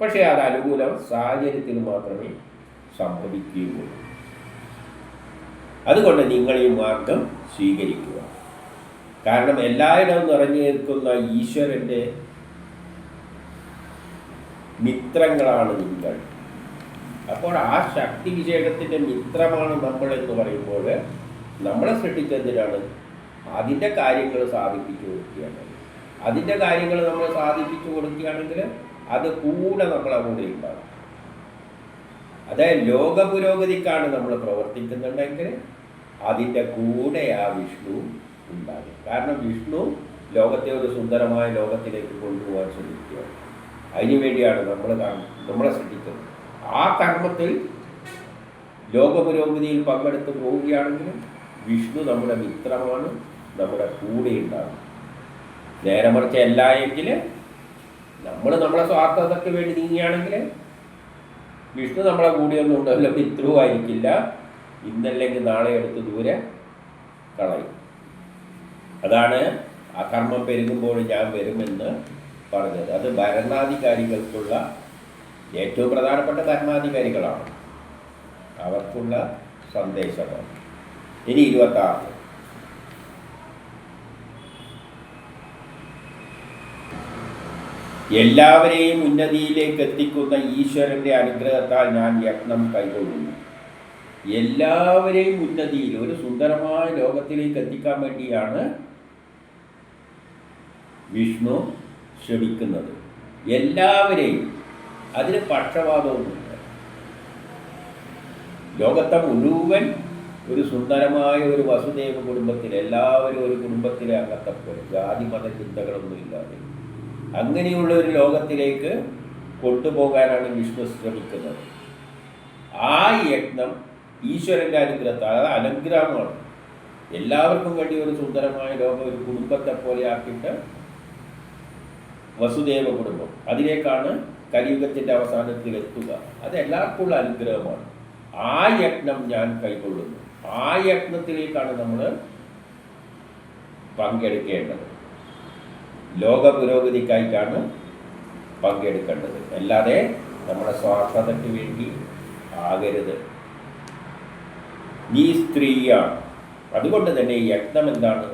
പക്ഷേ അത് അനുകൂല സാഹചര്യത്തിൽ മാത്രമേ സംഭവിക്കുകയുള്ളൂ. അതുകൊണ്ട് നിങ്ങൾ ഈ മാർഗം സ്വീകരിക്കുക. കാരണം എല്ലായിടവും നിറഞ്ഞു നിൽക്കുന്ന ഈശ്വരൻ്റെ മിത്രങ്ങളാണ് നിങ്ങൾ. അപ്പോൾ ആ ശക്തി വിശേഷത്തിൻ്റെ മിത്രമാണ് നമ്മൾ എന്ന് പറയുമ്പോൾ നമ്മളെ സൃഷ്ടിച്ചതിനാണ് അതിൻ്റെ കാര്യങ്ങൾ സാധിപ്പിച്ചു കൊടുക്കുകയാണ്. അതിൻ്റെ കാര്യങ്ങൾ നമ്മൾ സാധിപ്പിച്ചു കൊടുക്കുകയാണെങ്കിൽ അത് കൂടെ നമ്മളെ കൂടെ ഉണ്ടാകും. അതായത് ലോക പുരോഗതിക്കാണ് നമ്മൾ പ്രവർത്തിക്കുന്നുണ്ടെങ്കിൽ അതിൻ്റെ കൂടെ ആ വിഷ്ണു ഉണ്ടാകും. കാരണം വിഷ്ണു ലോകത്തെ ഒരു സുന്ദരമായ ലോകത്തിലേക്ക് കൊണ്ടുപോകാൻ ശ്രമിക്കുകയാണ്. അതിനുവേണ്ടിയാണ് നമ്മളെ സൃഷ്ടിക്കുന്നത്. ആ കർമ്മത്തിൽ ലോക പുരോഗതിയിൽ പങ്കെടുത്ത് പോവുകയാണെങ്കിൽ വിഷ്ണു നമ്മുടെ മിത്രമാണ്, നമ്മുടെ കൂടെ ഉണ്ടാകും. നേരെ മറിച്ച് എല്ലായെങ്കിൽ നമ്മളെ സ്വാർത്ഥതയ്ക്ക് വേണ്ടി നീങ്ങുകയാണെങ്കിൽ വിഷ്ണു നമ്മളെ കൂടെയൊന്നും ഉണ്ടാവില്ല, മിത്രവുമായിരിക്കില്ല. ഇന്നല്ലെങ്കിൽ നാളെ എടുത്ത് ദൂരെ കളയും. അതാണ് അകർമ്മം പെരുകുമ്പോൾ ഞാൻ വരുമെന്ന് പറഞ്ഞത്. അത് ഭരണാധികാരികൾക്കുള്ള ഏറ്റവും പ്രധാനപ്പെട്ട ഭരണാധികാരികളാണ്, അവർക്കുള്ള സന്ദേശമാണ്. ഇനി 26. എല്ലാവരെയും ഉന്നതിയിലേക്ക് എത്തിക്കുന്ന ഈശ്വരൻ്റെ അനുഗ്രഹത്താൽ ഞാൻ യജ്ഞം കൈകൊള്ളുന്നു. എല്ലാവരെയും ഉന്നതിയിൽ ഒരു സുന്ദരമായ ലോകത്തിലേക്ക് എത്തിക്കാൻ വേണ്ടിയാണ് വിഷ്ണു ശ്രമിക്കുന്നത്. എല്ലാവരെയും, അതിന് പക്ഷപാതമൊന്നുമില്ല. ലോകത്തെ മുഴുവൻ ഒരു സുന്ദരമായ ഒരു വസുദേവ കുടുംബത്തിൽ, എല്ലാവരും ഒരു കുടുംബത്തിലെ അംഗത്തെപ്പോലെ, ജാതി മത ചിന്തകളൊന്നും ഇല്ലാതെ അങ്ങനെയുള്ള ഒരു ലോകത്തിലേക്ക് കൊണ്ടുപോകാനാണ് വിഷ്ണു ശ്രമിക്കുന്നത്. ആ യജ്ഞം ഈശ്വരൻ്റെ അനുഗ്രഹത്താൽ, അത് അനുഗ്രഹമാണ്. എല്ലാവർക്കും വേണ്ടി ഒരു സുന്ദരമായ ലോകം ഒരു കുടുംബത്തെ പോലെ ആക്കിയിട്ട് വസുദേവ കുടുംബം, അതിലേക്കാണ് കലിയുഗത്തിൻ്റെ അവസാനത്തിൽ എത്തുക. അത് എല്ലാവർക്കുമുള്ള അനുഗ്രഹമാണ്. ആ യജ്ഞം ഞാൻ കൈക്കൊള്ളുന്നു. ആ യജ്ഞത്തിലേക്കാണ് നമ്മൾ പങ്കെടുക്കേണ്ടത്. ലോക പുരോഗതിക്കായിട്ടാണ് പങ്കെടുക്കേണ്ടത്, അല്ലാതെ നമ്മുടെ സ്വാർത്ഥതയ്ക്ക് വേണ്ടി ആകരുത്. നീ സ്ത്രീയാണ്. അതുകൊണ്ട് തന്നെ യജ്ഞം എന്താണ്?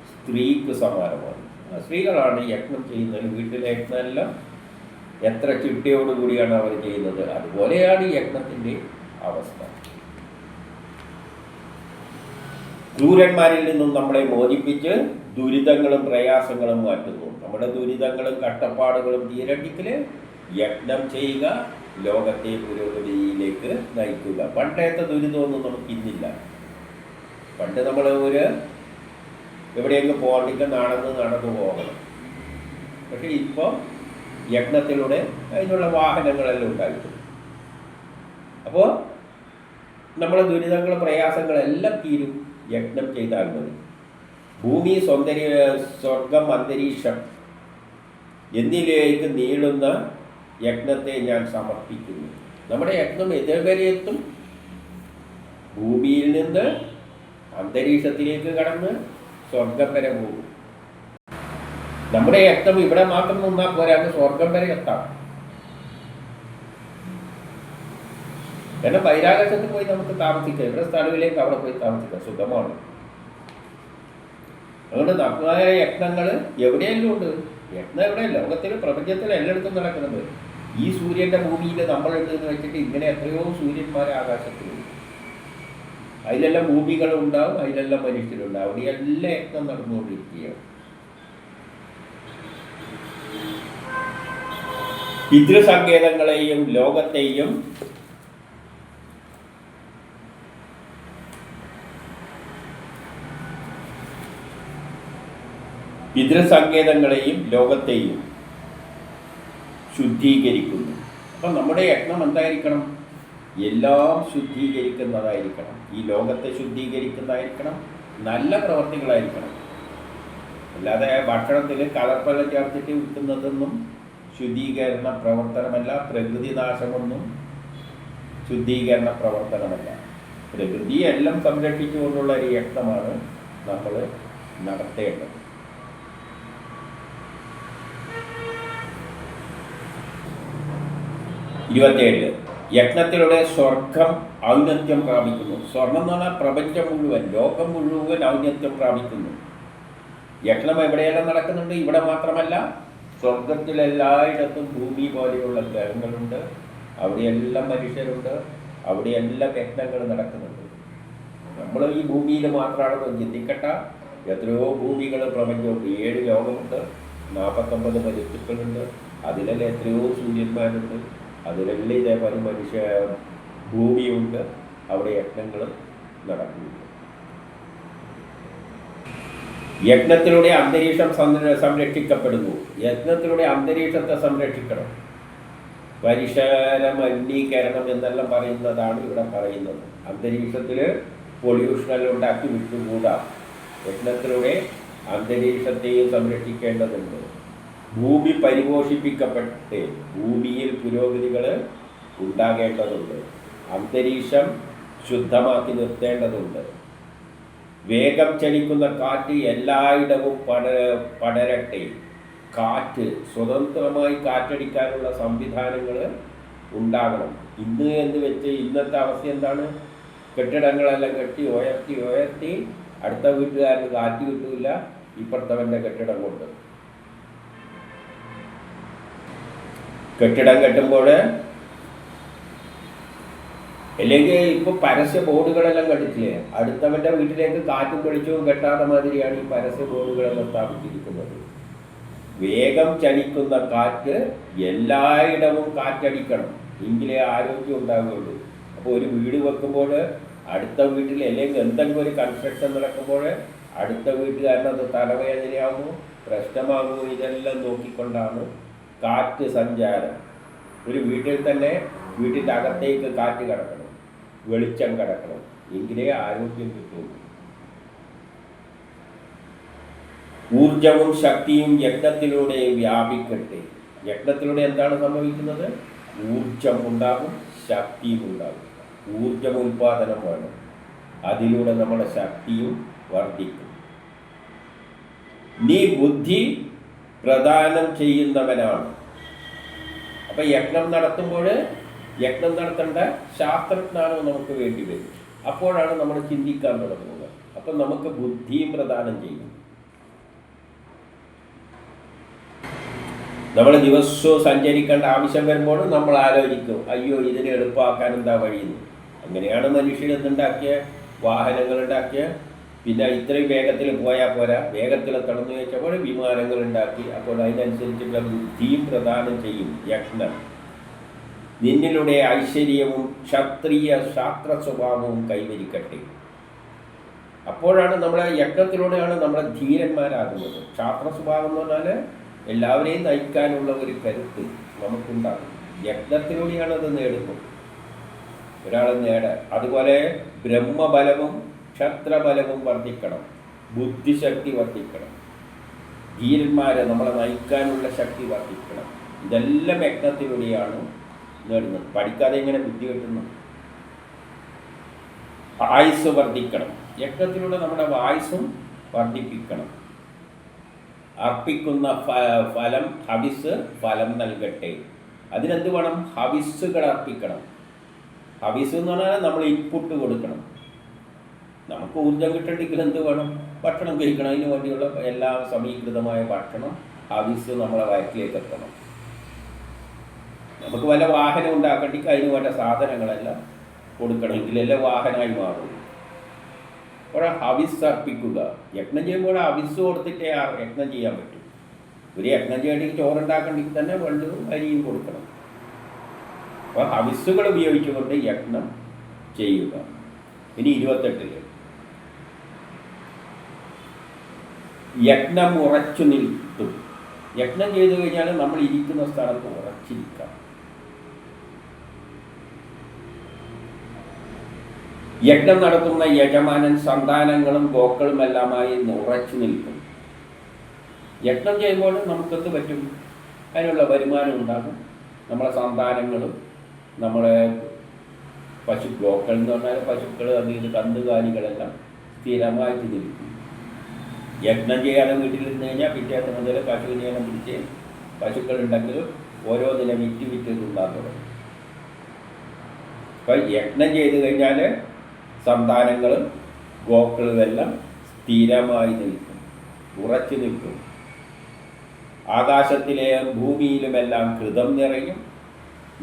സ്ത്രീക്ക് സമാനമാണ്. സ്ത്രീകളാണ് യജ്ഞം ചെയ്യുന്നത്. വീട്ടിലെ യജ്ഞമെല്ലാം എത്ര ചിട്ടയോടുകൂടിയാണ് അവർ ചെയ്യുന്നത്. അതുപോലെയാണ് യജ്ഞത്തിൻ്റെ അവസ്ഥ. ക്രൂരന്മാരിൽ നിന്നും നമ്മളെ മോചിപ്പിച്ച് ദുരിതങ്ങളും പ്രയാസങ്ങളും മാറ്റുന്നു. നമ്മുടെ ദുരിതങ്ങളും കഷ്ടപ്പാടുകളും തീരണ്ടിക്കൽ യജ്ഞം ചെയ്യുക, ലോകത്തെ പുരോഗതിയിലേക്ക് നയിക്കുക. പണ്ടത്തെ ദുരിതമൊന്നും നമുക്കിന്നില്ല. പണ്ട് നമ്മൾ എവിടെയെങ്കിലും പോകണമെങ്കിൽ നടന്നു പോകണം. പക്ഷേ ഇപ്പോൾ യജ്ഞത്തിലൂടെ അതിനുള്ള വാഹനങ്ങളെല്ലാം ഉണ്ടായിട്ടുണ്ട്. അപ്പോൾ നമ്മളെ ദുരിതങ്ങളും പ്രയാസങ്ങളെല്ലാം തീരും യജ്ഞം ചെയ്താൽ മതി. ഭൂമി, സ്വർഗം, അന്തരീക്ഷം എന്നിലേക്ക് നീളുന്ന യജ്ഞത്തെ ഞാൻ സമർപ്പിക്കുന്നു. നമ്മുടെ യജ്ഞം എതുവരെ എത്തും? ഭൂമിയിൽ നിന്ന് അന്തരീക്ഷത്തിലേക്ക് കടന്ന് സ്വർഗം വരെ പോകും. നമ്മുടെ യജ്ഞം ഇവിടെ മാത്രം നിന്നാൽ പോരാ, സ്വർഗം വരെ എത്താം. കാരണം ബഹിരാകാശത്ത് പോയി നമുക്ക് താമസിക്കാം. ഇവിടെ സ്ഥലങ്ങളിലേക്ക് അവിടെ പോയി താമസിക്കാം, സുഖമാണ്. അതുകൊണ്ട് നമ്മളായ യജ്ഞങ്ങൾ എവിടെയെല്ലാം ഉണ്ട്. യജ്ഞം എവിടെ? ലോകത്തിൽ, പ്രപഞ്ചത്തിൽ എല്ലായിടത്തും നടക്കുന്നത്. ഈ സൂര്യന്റെ ഭൂമിയിൽ നമ്മളുണ്ട് എന്ന് വെച്ചിട്ട് ഇങ്ങനെ എത്രയോ സൂര്യന്മാരെ ആകാശത്തിലുണ്ട്. അതിലെല്ലാം ഭൂമികളുണ്ടാവും, അതിലെല്ലാം മനുഷ്യരുണ്ടാവും. അവിടെയെല്ലാം യജ്ഞം നടന്നുകൊണ്ടിരിക്കുകയാണ്. പിതൃസങ്കേതങ്ങളെയും ലോകത്തെയും ശുദ്ധീകരിക്കുന്നു. അപ്പം നമ്മുടെ യജ്ഞം എന്തായിരിക്കണം? എല്ലാം ശുദ്ധീകരിക്കുന്നതായിരിക്കണം. ഈ ലോകത്തെ ശുദ്ധീകരിക്കുന്നതായിരിക്കണം, നല്ല പ്രവർത്തികളായിരിക്കണം. അല്ലാതെ ഭക്ഷണത്തിൽ കലർപ്പെല്ലാം ചേർത്തിട്ട് വിൽക്കുന്നതൊന്നും ശുദ്ധീകരണ പ്രവർത്തനമല്ല. പ്രകൃതിനാശമൊന്നും ശുദ്ധീകരണ പ്രവർത്തനമല്ല. പ്രകൃതിയെല്ലാം സംരക്ഷിച്ചുകൊണ്ടുള്ള ഒരു യജ്ഞമാണ് നമ്മൾ നടത്തേണ്ടത്. 27. യജ്ഞത്തിലൂടെ സ്വർഗം ഔന്നത്യം പ്രാപിക്കുന്നു. സ്വർണം എന്ന് പറഞ്ഞാൽ പ്രപഞ്ചം മുഴുവൻ, ലോകം മുഴുവൻ ഔന്നത്യം പ്രാപിക്കുന്നു. യജ്ഞം എവിടെയെല്ലാം നടക്കുന്നുണ്ട്? ഇവിടെ മാത്രമല്ല, സ്വർഗത്തിലെല്ലായിടത്തും ഭൂമി പോലെയുള്ള ഗ്രഹങ്ങളുണ്ട്. അവിടെയെല്ലാം മനുഷ്യരുണ്ട്. അവിടെയെല്ലാം യജ്ഞങ്ങൾ നടക്കുന്നുണ്ട്. നമ്മൾ ഈ ഭൂമിയിൽ മാത്രമാണെന്ന് ചിന്തിക്കട്ടെ. എത്രയോ ഭൂമികൾ പ്രപഞ്ചമുണ്ട്. 7 ലോകമുണ്ട്, 49 മരുത്തുക്കളുണ്ട്. അതിലെല്ലാം എത്രയോ സൂര്യന്മാരുണ്ട്. അതിലെല്ലാം ഇതേപോലെ മനുഷ്യ ഭൂമിയുണ്ട്. അവിടെ യജ്ഞങ്ങൾ നടക്കുന്നുണ്ട്. യജ്ഞത്തിലൂടെ അന്തരീക്ഷം സംരക്ഷിക്കപ്പെടുന്നു. യജ്ഞത്തിലൂടെ അന്തരീക്ഷത്തെ സംരക്ഷിക്കണം. പരിസര മലിനീകരണം എന്നെല്ലാം പറയുന്നതാണ് ഇവിടെ പറയുന്നത്. അന്തരീക്ഷത്തിൽ പൊല്യൂഷനെല്ലാം ഉണ്ടാക്കി വിട്ടുകൂടാ. യജ്ഞത്തിലൂടെ അന്തരീക്ഷത്തെയും സംരക്ഷിക്കേണ്ടതുണ്ട്. ഭൂമി പരിപോഷിപ്പിക്കപ്പെട്ട് ഭൂമിയിൽ പുരോഗതികൾ ഉണ്ടാകേണ്ടതുണ്ട്. അന്തരീക്ഷം ശുദ്ധമാക്കി നിർത്തേണ്ടതുണ്ട്. വേഗം ചലിക്കുന്ന കാറ്റ് എല്ലായിടവും പടരട്ടെ. കാറ്റ് സ്വതന്ത്രമായി കാറ്റടിക്കാനുള്ള സംവിധാനങ്ങൾ ഉണ്ടാകണം. ഇന്ന് എന്ന് വെച്ച് ഇന്നത്തെ അവസ്ഥ എന്താണ്? കെട്ടിടങ്ങളെല്ലാം കെട്ടി ഉയർത്തി അടുത്ത വീട്ടുകാരന് കാറ്റ് കിട്ടില്ല. ഇപ്പുറത്തവൻ്റെ കെട്ടിടം കൊണ്ട് കെട്ടിടം കെട്ടുമ്പോൾ അല്ലെങ്കിൽ ഇപ്പോൾ പരസ്യ ബോർഡുകളെല്ലാം കണ്ടിട്ടില്ലേ? അടുത്തവൻ്റെ വീട്ടിലേക്ക് കാറ്റും വെളിച്ചവും കെട്ടാത്ത മാതിരിയാണ് ഈ പരസ്യ ബോർഡുകളെല്ലാം സ്ഥാപിച്ചിരിക്കുന്നത്. വേഗം ചലിക്കുന്ന കാറ്റ് എല്ലായിടവും കാറ്റടിക്കണം, എങ്കിലേ ആരോഗ്യം ഉണ്ടാവുകയുള്ളൂ. അപ്പോൾ ഒരു വീട് വെക്കുമ്പോൾ അടുത്ത വീട്ടിൽ അല്ലെങ്കിൽ എന്തെങ്കിലും ഒരു കൺസ്ട്രക്ഷൻ നടക്കുമ്പോൾ അടുത്ത വീട്ടുകാരനത് തലവേദനയാകുമോ, പ്രശ്നമാകുമോ, ഇതെല്ലാം നോക്കിക്കൊണ്ടാണ് കാറ്റ് സഞ്ചാരം. ഒരു വീട്ടിൽ തന്നെ വീട്ടിൻ്റെ അകത്തേക്ക് കാറ്റ് കടക്കണം, വെളിച്ചം കടക്കണം, എങ്കിലേ ആരോഗ്യം കിട്ടുള്ളൂ. ഊർജവും ശക്തിയും യജ്ഞത്തിലൂടെ വ്യാപിക്കട്ടെ. യജ്ഞത്തിലൂടെ എന്താണ് സംഭവിക്കുന്നത്? ഊർജം ഉണ്ടാകും, ശക്തിയും ഉണ്ടാകും. ഊർജം ഉൽപാദനം വേണം, അതിലൂടെ നമ്മുടെ ശക്തിയും വർദ്ധിക്കും. നീ ബുദ്ധി പ്രദാനം ചെയ്യുന്നവനാണ്. അപ്പം യജ്ഞം നടത്തുമ്പോൾ യജ്ഞം നടത്തേണ്ട ശാസ്ത്രജ്ഞാനം നമുക്ക് വേണ്ടി വരും. അപ്പോഴാണ് നമ്മൾ ചിന്തിക്കാൻ തുടങ്ങുന്നത്. അപ്പം നമുക്ക് ബുദ്ധിയും പ്രദാനം ചെയ്യും. നമ്മൾ ദിവസവും സഞ്ചരിക്കേണ്ട ആവശ്യം വരുമ്പോൾ നമ്മൾ ആലോചിക്കും, അയ്യോ ഇതിനെ എളുപ്പമാക്കാൻ എന്താ വഴിയെന്ന്. അങ്ങനെയാണ് മനുഷ്യർ എന്തുണ്ടാക്കിയ വാഹനങ്ങൾ ഉണ്ടാക്കിയ. പിന്നെ ഇത്രയും വേഗത്തിൽ പോയാൽ പോരാ, വേഗത്തിൽ തടഞ്ഞു വെച്ചപ്പോൾ വിമാനങ്ങൾ ഉണ്ടാക്കി. അപ്പോൾ അതിനനുസരിച്ചുള്ള ബുദ്ധിയും പ്രദാനം ചെയ്യും യജ്ഞം. നിന്നിലൂടെ ഐശ്വര്യവും ക്ഷത്രിയ ശാസ്ത്ര സ്വഭാവവും കൈവരിക്കട്ടെ. അപ്പോഴാണ് നമ്മളെ യജ്ഞത്തിലൂടെയാണ് നമ്മളെ ധീരന്മാരാകുന്നത്. ശാസ്ത്ര സ്വഭാവം എന്ന് പറഞ്ഞാൽ എല്ലാവരെയും നയിക്കാനുള്ള ഒരു കരുത്ത് നമുക്കുണ്ടാകും. യജ്ഞത്തിലൂടെയാണ് അത് നേടുന്നത്, ഒരാൾ അതുപോലെ ബ്രഹ്മബലവും ക്ഷത്രബലവും വർദ്ധിക്കണം, ബുദ്ധിശക്തി വർദ്ധിക്കണം, ധീരന്മാരെ നമ്മളെ നയിക്കാനുള്ള ശക്തി വർദ്ധിക്കണം. ഇതെല്ലാം യജ്ഞത്തിലൂടെയാണ് നേടുന്നത്. പഠിക്കാതെ എങ്ങനെ ബുദ്ധി കിട്ടുന്നു? ആയുസ് വർദ്ധിക്കണം, യജ്ഞത്തിലൂടെ നമ്മുടെ ആയുസ്സും വർദ്ധിപ്പിക്കണം. അർപ്പിക്കുന്ന ഫലം ഹവിസ് ഫലം നൽകട്ടെ. അതിനെന്ത് വേണം? ഹവിസ്സുകൾ അർപ്പിക്കണം. ഹവിസ് എന്ന് പറഞ്ഞാൽ നമ്മൾ ഇൻപുട്ട് കൊടുക്കണം. നമുക്ക് ഊർജം കിട്ടണമെങ്കിൽ എന്ത് വേണം? ഭക്ഷണം കഴിക്കണം. അതിന് വേണ്ടിയുള്ള എല്ലാ സമീകൃതമായ ഭക്ഷണം ഹവിസ് നമ്മളെ വയറ്റിലേക്ക് എത്തണം. നമുക്ക് വല്ല വാഹനം ഉണ്ടാക്കണമെങ്കിൽ അതിന് വേണ്ട സാധനങ്ങളെല്ലാം കൊടുക്കണമെങ്കിലല്ലേ വാഹനമായി മാറും. അപ്പോൾ ഹവിസ് അർപ്പിക്കുക. യജ്ഞം ചെയ്യുമ്പോൾ ഹവിസ് കൊടുത്തിട്ടേ യജ്ഞം ചെയ്യാൻ പറ്റും. ഒരു യജ്ഞം ചെയ്യണമെങ്കിൽ ചോറുണ്ടാക്കണമെങ്കിൽ തന്നെ വെള്ളവും അരിയും കൊടുക്കണം. അപ്പോൾ ഹവിസ്സുകൾ ഉപയോഗിച്ചുകൊണ്ട് യജ്ഞം ചെയ്യുക. ഇനി 28 യജ്ഞം ഉറച്ചു നിൽക്കും. യജ്ഞം ചെയ്തു കഴിഞ്ഞാൽ നമ്മൾ ഇരിക്കുന്ന സ്ഥലത്ത് ഉറച്ചിരിക്കാം. യജ്ഞം നടത്തുന്ന യജമാനൻ സന്താനങ്ങളും ഗോക്കളും എല്ലാമായി ഉറച്ചു നിൽക്കും. യജ്ഞം ചെയ്യുമ്പോൾ നമുക്കെന്ത് പറ്റും? അതിനുള്ള വരുമാനം ഉണ്ടാകും. നമ്മളെ സന്താനങ്ങളും നമ്മളെ ഗോക്കൾ എന്ന് പറഞ്ഞാൽ പശുക്കൾ, അത് കന്നുകാലികളെല്ലാം സ്ഥിരമായിട്ട് നിൽക്കും. യജ്ഞം ചെയ്യാതെ വീട്ടിലിരുന്ന് കഴിഞ്ഞാൽ പിറ്റേന്ന് മുതൽ പശുവിനെ പിടിച്ച് പശുക്കളുണ്ടെങ്കിൽ ഓരോ ദിനം വിറ്റ് തിന്നാൻ തുടങ്ങും. അപ്പം യജ്ഞം ചെയ്ത് കഴിഞ്ഞാൽ സന്താനങ്ങളും ഗോക്കളും എല്ലാം സ്ഥിരമായി നിൽക്കും, ഉറച്ചു നിൽക്കും. ആകാശത്തിലെയും ഭൂമിയിലുമെല്ലാം കൃതം നിറയും.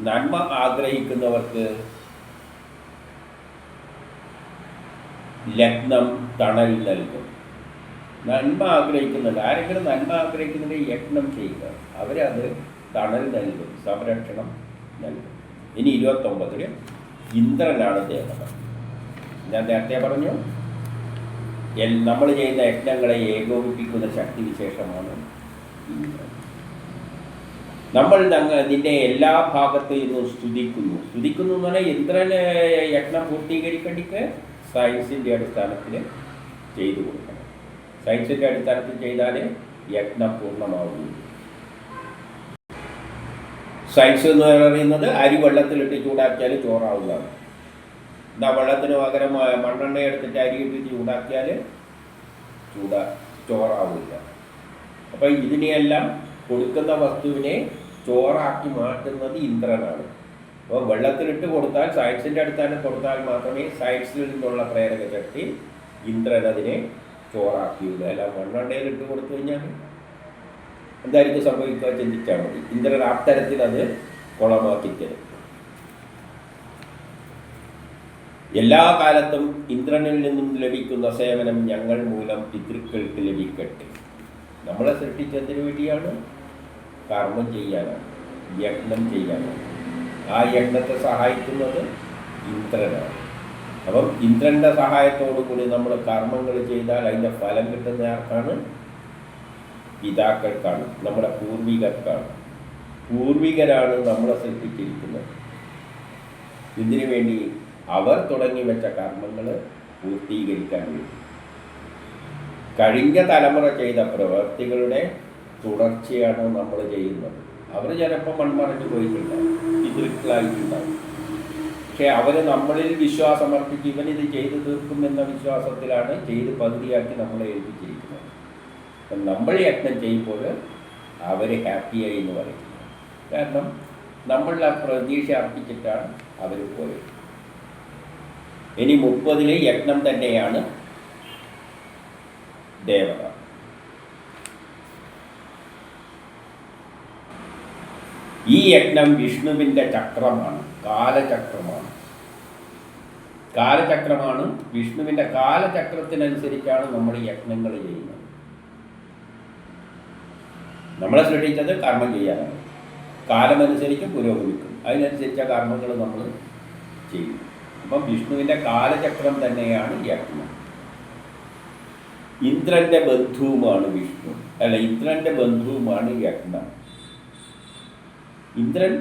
നന്മ ആഗ്രഹിക്കുന്നവർക്ക് ലഗ്നം തണൽ നൽകും. നന്മ ആഗ്രഹിക്കുന്നുണ്ട്, ആരെങ്കിലും നന്മ ആഗ്രഹിക്കുന്നുണ്ടെങ്കിൽ യജ്ഞം ചെയ്യുക, അവരത് തണൽ നൽകും, സംരക്ഷണം നൽകും. ഇനി 29 ഇന്ദ്രനാണ് ദേവത. ഞാൻ നേരത്തെ പറഞ്ഞു, നമ്മൾ ചെയ്യുന്ന യജ്ഞങ്ങളെ ഏകോപിപ്പിക്കുന്ന ശക്തി വിശേഷമാണ് ഇന്ദ്രൻ. നമ്മൾ നിന്റെ എല്ലാ ഭാഗത്തു നിന്നും സ്തുതിക്കുന്നു എന്ന് പറഞ്ഞാൽ ഇന്ദ്രന് യജ്ഞം പൂർത്തീകരിക്കേണ്ടിക്ക് സയൻസിൻ്റെ അടിസ്ഥാനത്തിൽ ചെയ്തു കൊടുക്കണം. സയൻസിൻ്റെ അടിസ്ഥാനത്തിൽ ചെയ്താൽ യജ്ഞം പൂർണ്ണമാവുന്നു. സയൻസ് എന്ന് പറയുന്നത് അരി വെള്ളത്തിലിട്ട് ചൂടാക്കിയാൽ ചോറാവുന്നതാണ്. എന്താ വെള്ളത്തിന് പകരം മണ്ണെണ്ണ എടുത്തിട്ട് അരി ഇട്ട് ചൂടാക്കിയാൽ ചോറാവില്ല. അപ്പം ഇതിനെയെല്ലാം കൊടുക്കുന്ന വസ്തുവിനെ ചോറാക്കി മാറ്റുന്നത് ഇന്ദ്രനാണ്. അപ്പോൾ വെള്ളത്തിലിട്ട് കൊടുത്താൽ, സയൻസിൻ്റെ അടിസ്ഥാനത്തിൽ കൊടുത്താൽ മാത്രമേ സയൻസിൽ നിന്നുള്ള പ്രേരക ശക്തി ഇന്ദ്രൻ അതിനെ ചോറാക്കിയുള്ളൂ. അല്ല മണ്ണെണ്ണയിലിട്ട് കൊടുത്തു കഴിഞ്ഞാൽ എന്തായിരിക്കും സംഭവിക്കുക ചിന്തിച്ചാൽ മതി. ഇന്ദ്രൻ ആ തരത്തിൽ അത് കുളമാക്കി തരും. എല്ലാ കാലത്തും ഇന്ദ്രനിൽ നിന്നും ലഭിക്കുന്ന സേവനം ഞങ്ങൾ മൂലം പിതൃക്കൾക്ക് ലഭിക്കട്ടെ. നമ്മളെ സൃഷ്ടിച്ചതിന് വേണ്ടിയാണ്, കർമ്മം ചെയ്യാനാണ്, യജ്ഞം ചെയ്യാനാണ്. ആ യജ്ഞത്തെ സഹായിക്കുന്നത് ഇന്ദ്രനാണ്. അപ്പം ഇന്ദ്രൻ്റെ സഹായത്തോടു കൂടി നമ്മൾ കർമ്മങ്ങൾ ചെയ്താൽ അതിൻ്റെ ഫലം കിട്ടുന്ന ആർക്കാണ്? പിതാക്കൾക്കാണ്, നമ്മുടെ പൂർവികർക്കാണ്. പൂർവികരാണ് നമ്മളെ സൃഷ്ടിച്ചിരിക്കുന്നത്. ഇതിനു വേണ്ടി അവർ തുടങ്ങി വെച്ച കർമ്മങ്ങൾ പൂർത്തീകരിക്കാൻ വേണ്ടി. കഴിഞ്ഞ തലമുറ ചെയ്ത പ്രവൃത്തികളുടെ തുടർച്ചയാണ് നമ്മൾ ചെയ്യുന്നത്. അവർ ചിലപ്പോൾ മൺമറഞ്ഞു പോയിട്ടുണ്ടാവും, പിതൃക്കളായിട്ടുണ്ടാവും. പക്ഷെ അവർ നമ്മളിൽ വിശ്വാസം അർപ്പിച്ച് ഇവനിത് ചെയ്തു തീർക്കുമെന്ന വിശ്വാസത്തിലാണ് ചെയ്ത് പകുതിയാക്കി നമ്മളെ ഏൽപ്പിച്ചിരിക്കുന്നത്. അപ്പം നമ്മൾ യജ്ഞം ചെയ്യുമ്പോൾ അവർ ഹാപ്പിയായി എന്ന് പറയുന്നത്. കാരണം നമ്മളുടെ ആ പ്രതീക്ഷ അർപ്പിച്ചിട്ടാണ് അവർ പോയത്. ഇനി 30 യജ്ഞം തന്നെയാണ് ദേവത. ഈ യജ്ഞം വിഷ്ണുവിൻ്റെ ചക്രമാണ്, കാലചക്രമാണ്. വിഷ്ണുവിൻ്റെ കാലചക്രത്തിനനുസരിച്ചാണ് നമ്മൾ യജ്ഞങ്ങൾ ചെയ്യുന്നത്. നമ്മളെ സൃഷ്ടിച്ചത് കർമ്മം ചെയ്യാനാണ്. കാലമനുസരിച്ച് പുരോഗമിക്കും, അതിനനുസരിച്ച കർമ്മങ്ങൾ നമ്മൾ ചെയ്യും. അപ്പം വിഷ്ണുവിൻ്റെ കാലചക്രം തന്നെയാണ് യജ്ഞം. ഇന്ദ്രന്റെ ബന്ധുവുമാണ് വിഷ്ണു, അല്ല ഇന്ദ്രന്റെ ബന്ധുവുമാണ് യജ്ഞം. ഇന്ദ്രൻ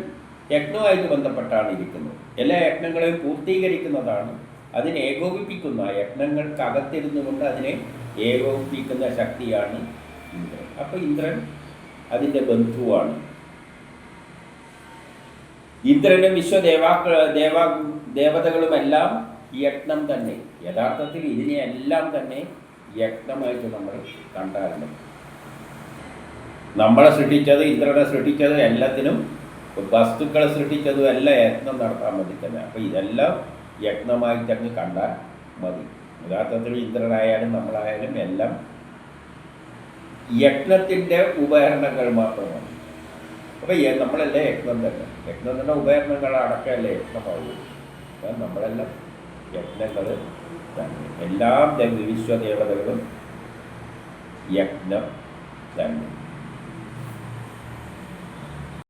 യജ്ഞവുമായിട്ട് ബന്ധപ്പെട്ടാണ് ഇരിക്കുന്നത്. എല്ലാ യജ്ഞങ്ങളെയും പൂർത്തീകരിക്കുന്നതാണ്, അതിനെ ഏകോപിപ്പിക്കുന്ന, യജ്ഞങ്ങൾക്കകത്തിരുന്നു കൊണ്ട് അതിനെ ഏകോപിപ്പിക്കുന്ന ശക്തിയാണ് ഇന്ദ്രൻ. അപ്പോൾ ഇന്ദ്രൻ അതിൻ്റെ ബന്ധുവാണ്. ഇന്ദ്രനും ദേവതകളുമെല്ലാം യജ്ഞം തന്നെ. യഥാർത്ഥത്തിൽ ഇതിനെയെല്ലാം തന്നെ യജ്ഞമായിട്ട് നമ്മൾ കണ്ടായിരുന്നു. നമ്മളെ സൃഷ്ടിച്ചത്, ഇന്ദ്രനെ സൃഷ്ടിച്ചത്, എല്ലാത്തിനും വസ്തുക്കളെ സൃഷ്ടിച്ചതും എല്ലാം യജ്ഞം നടത്താൻ വേണ്ടി തന്നെ. അപ്പോൾ ഇതെല്ലാം യജ്ഞമായിട്ടങ്ങ് കണ്ടാൽ മതി. യഥാർത്ഥത്തിൽ ഇന്ദ്രനായാലും നമ്മളായാലും എല്ലാം യജ്ഞത്തിൻ്റെ ഉപകരണങ്ങൾ മാത്രമാണ്. അപ്പോൾ നമ്മളെല്ലാം യജ്ഞം തന്നെ. യജ്ഞം തന്നെ ഉപകരണങ്ങൾ അടക്കമല്ലേ യജ്ഞമാവുള്ളൂ. അപ്പം നമ്മളെല്ലാം യജ്ഞങ്ങൾ തന്നെ. എല്ലാ വിശ്വദേവതകളും യജ്ഞം തന്നെ.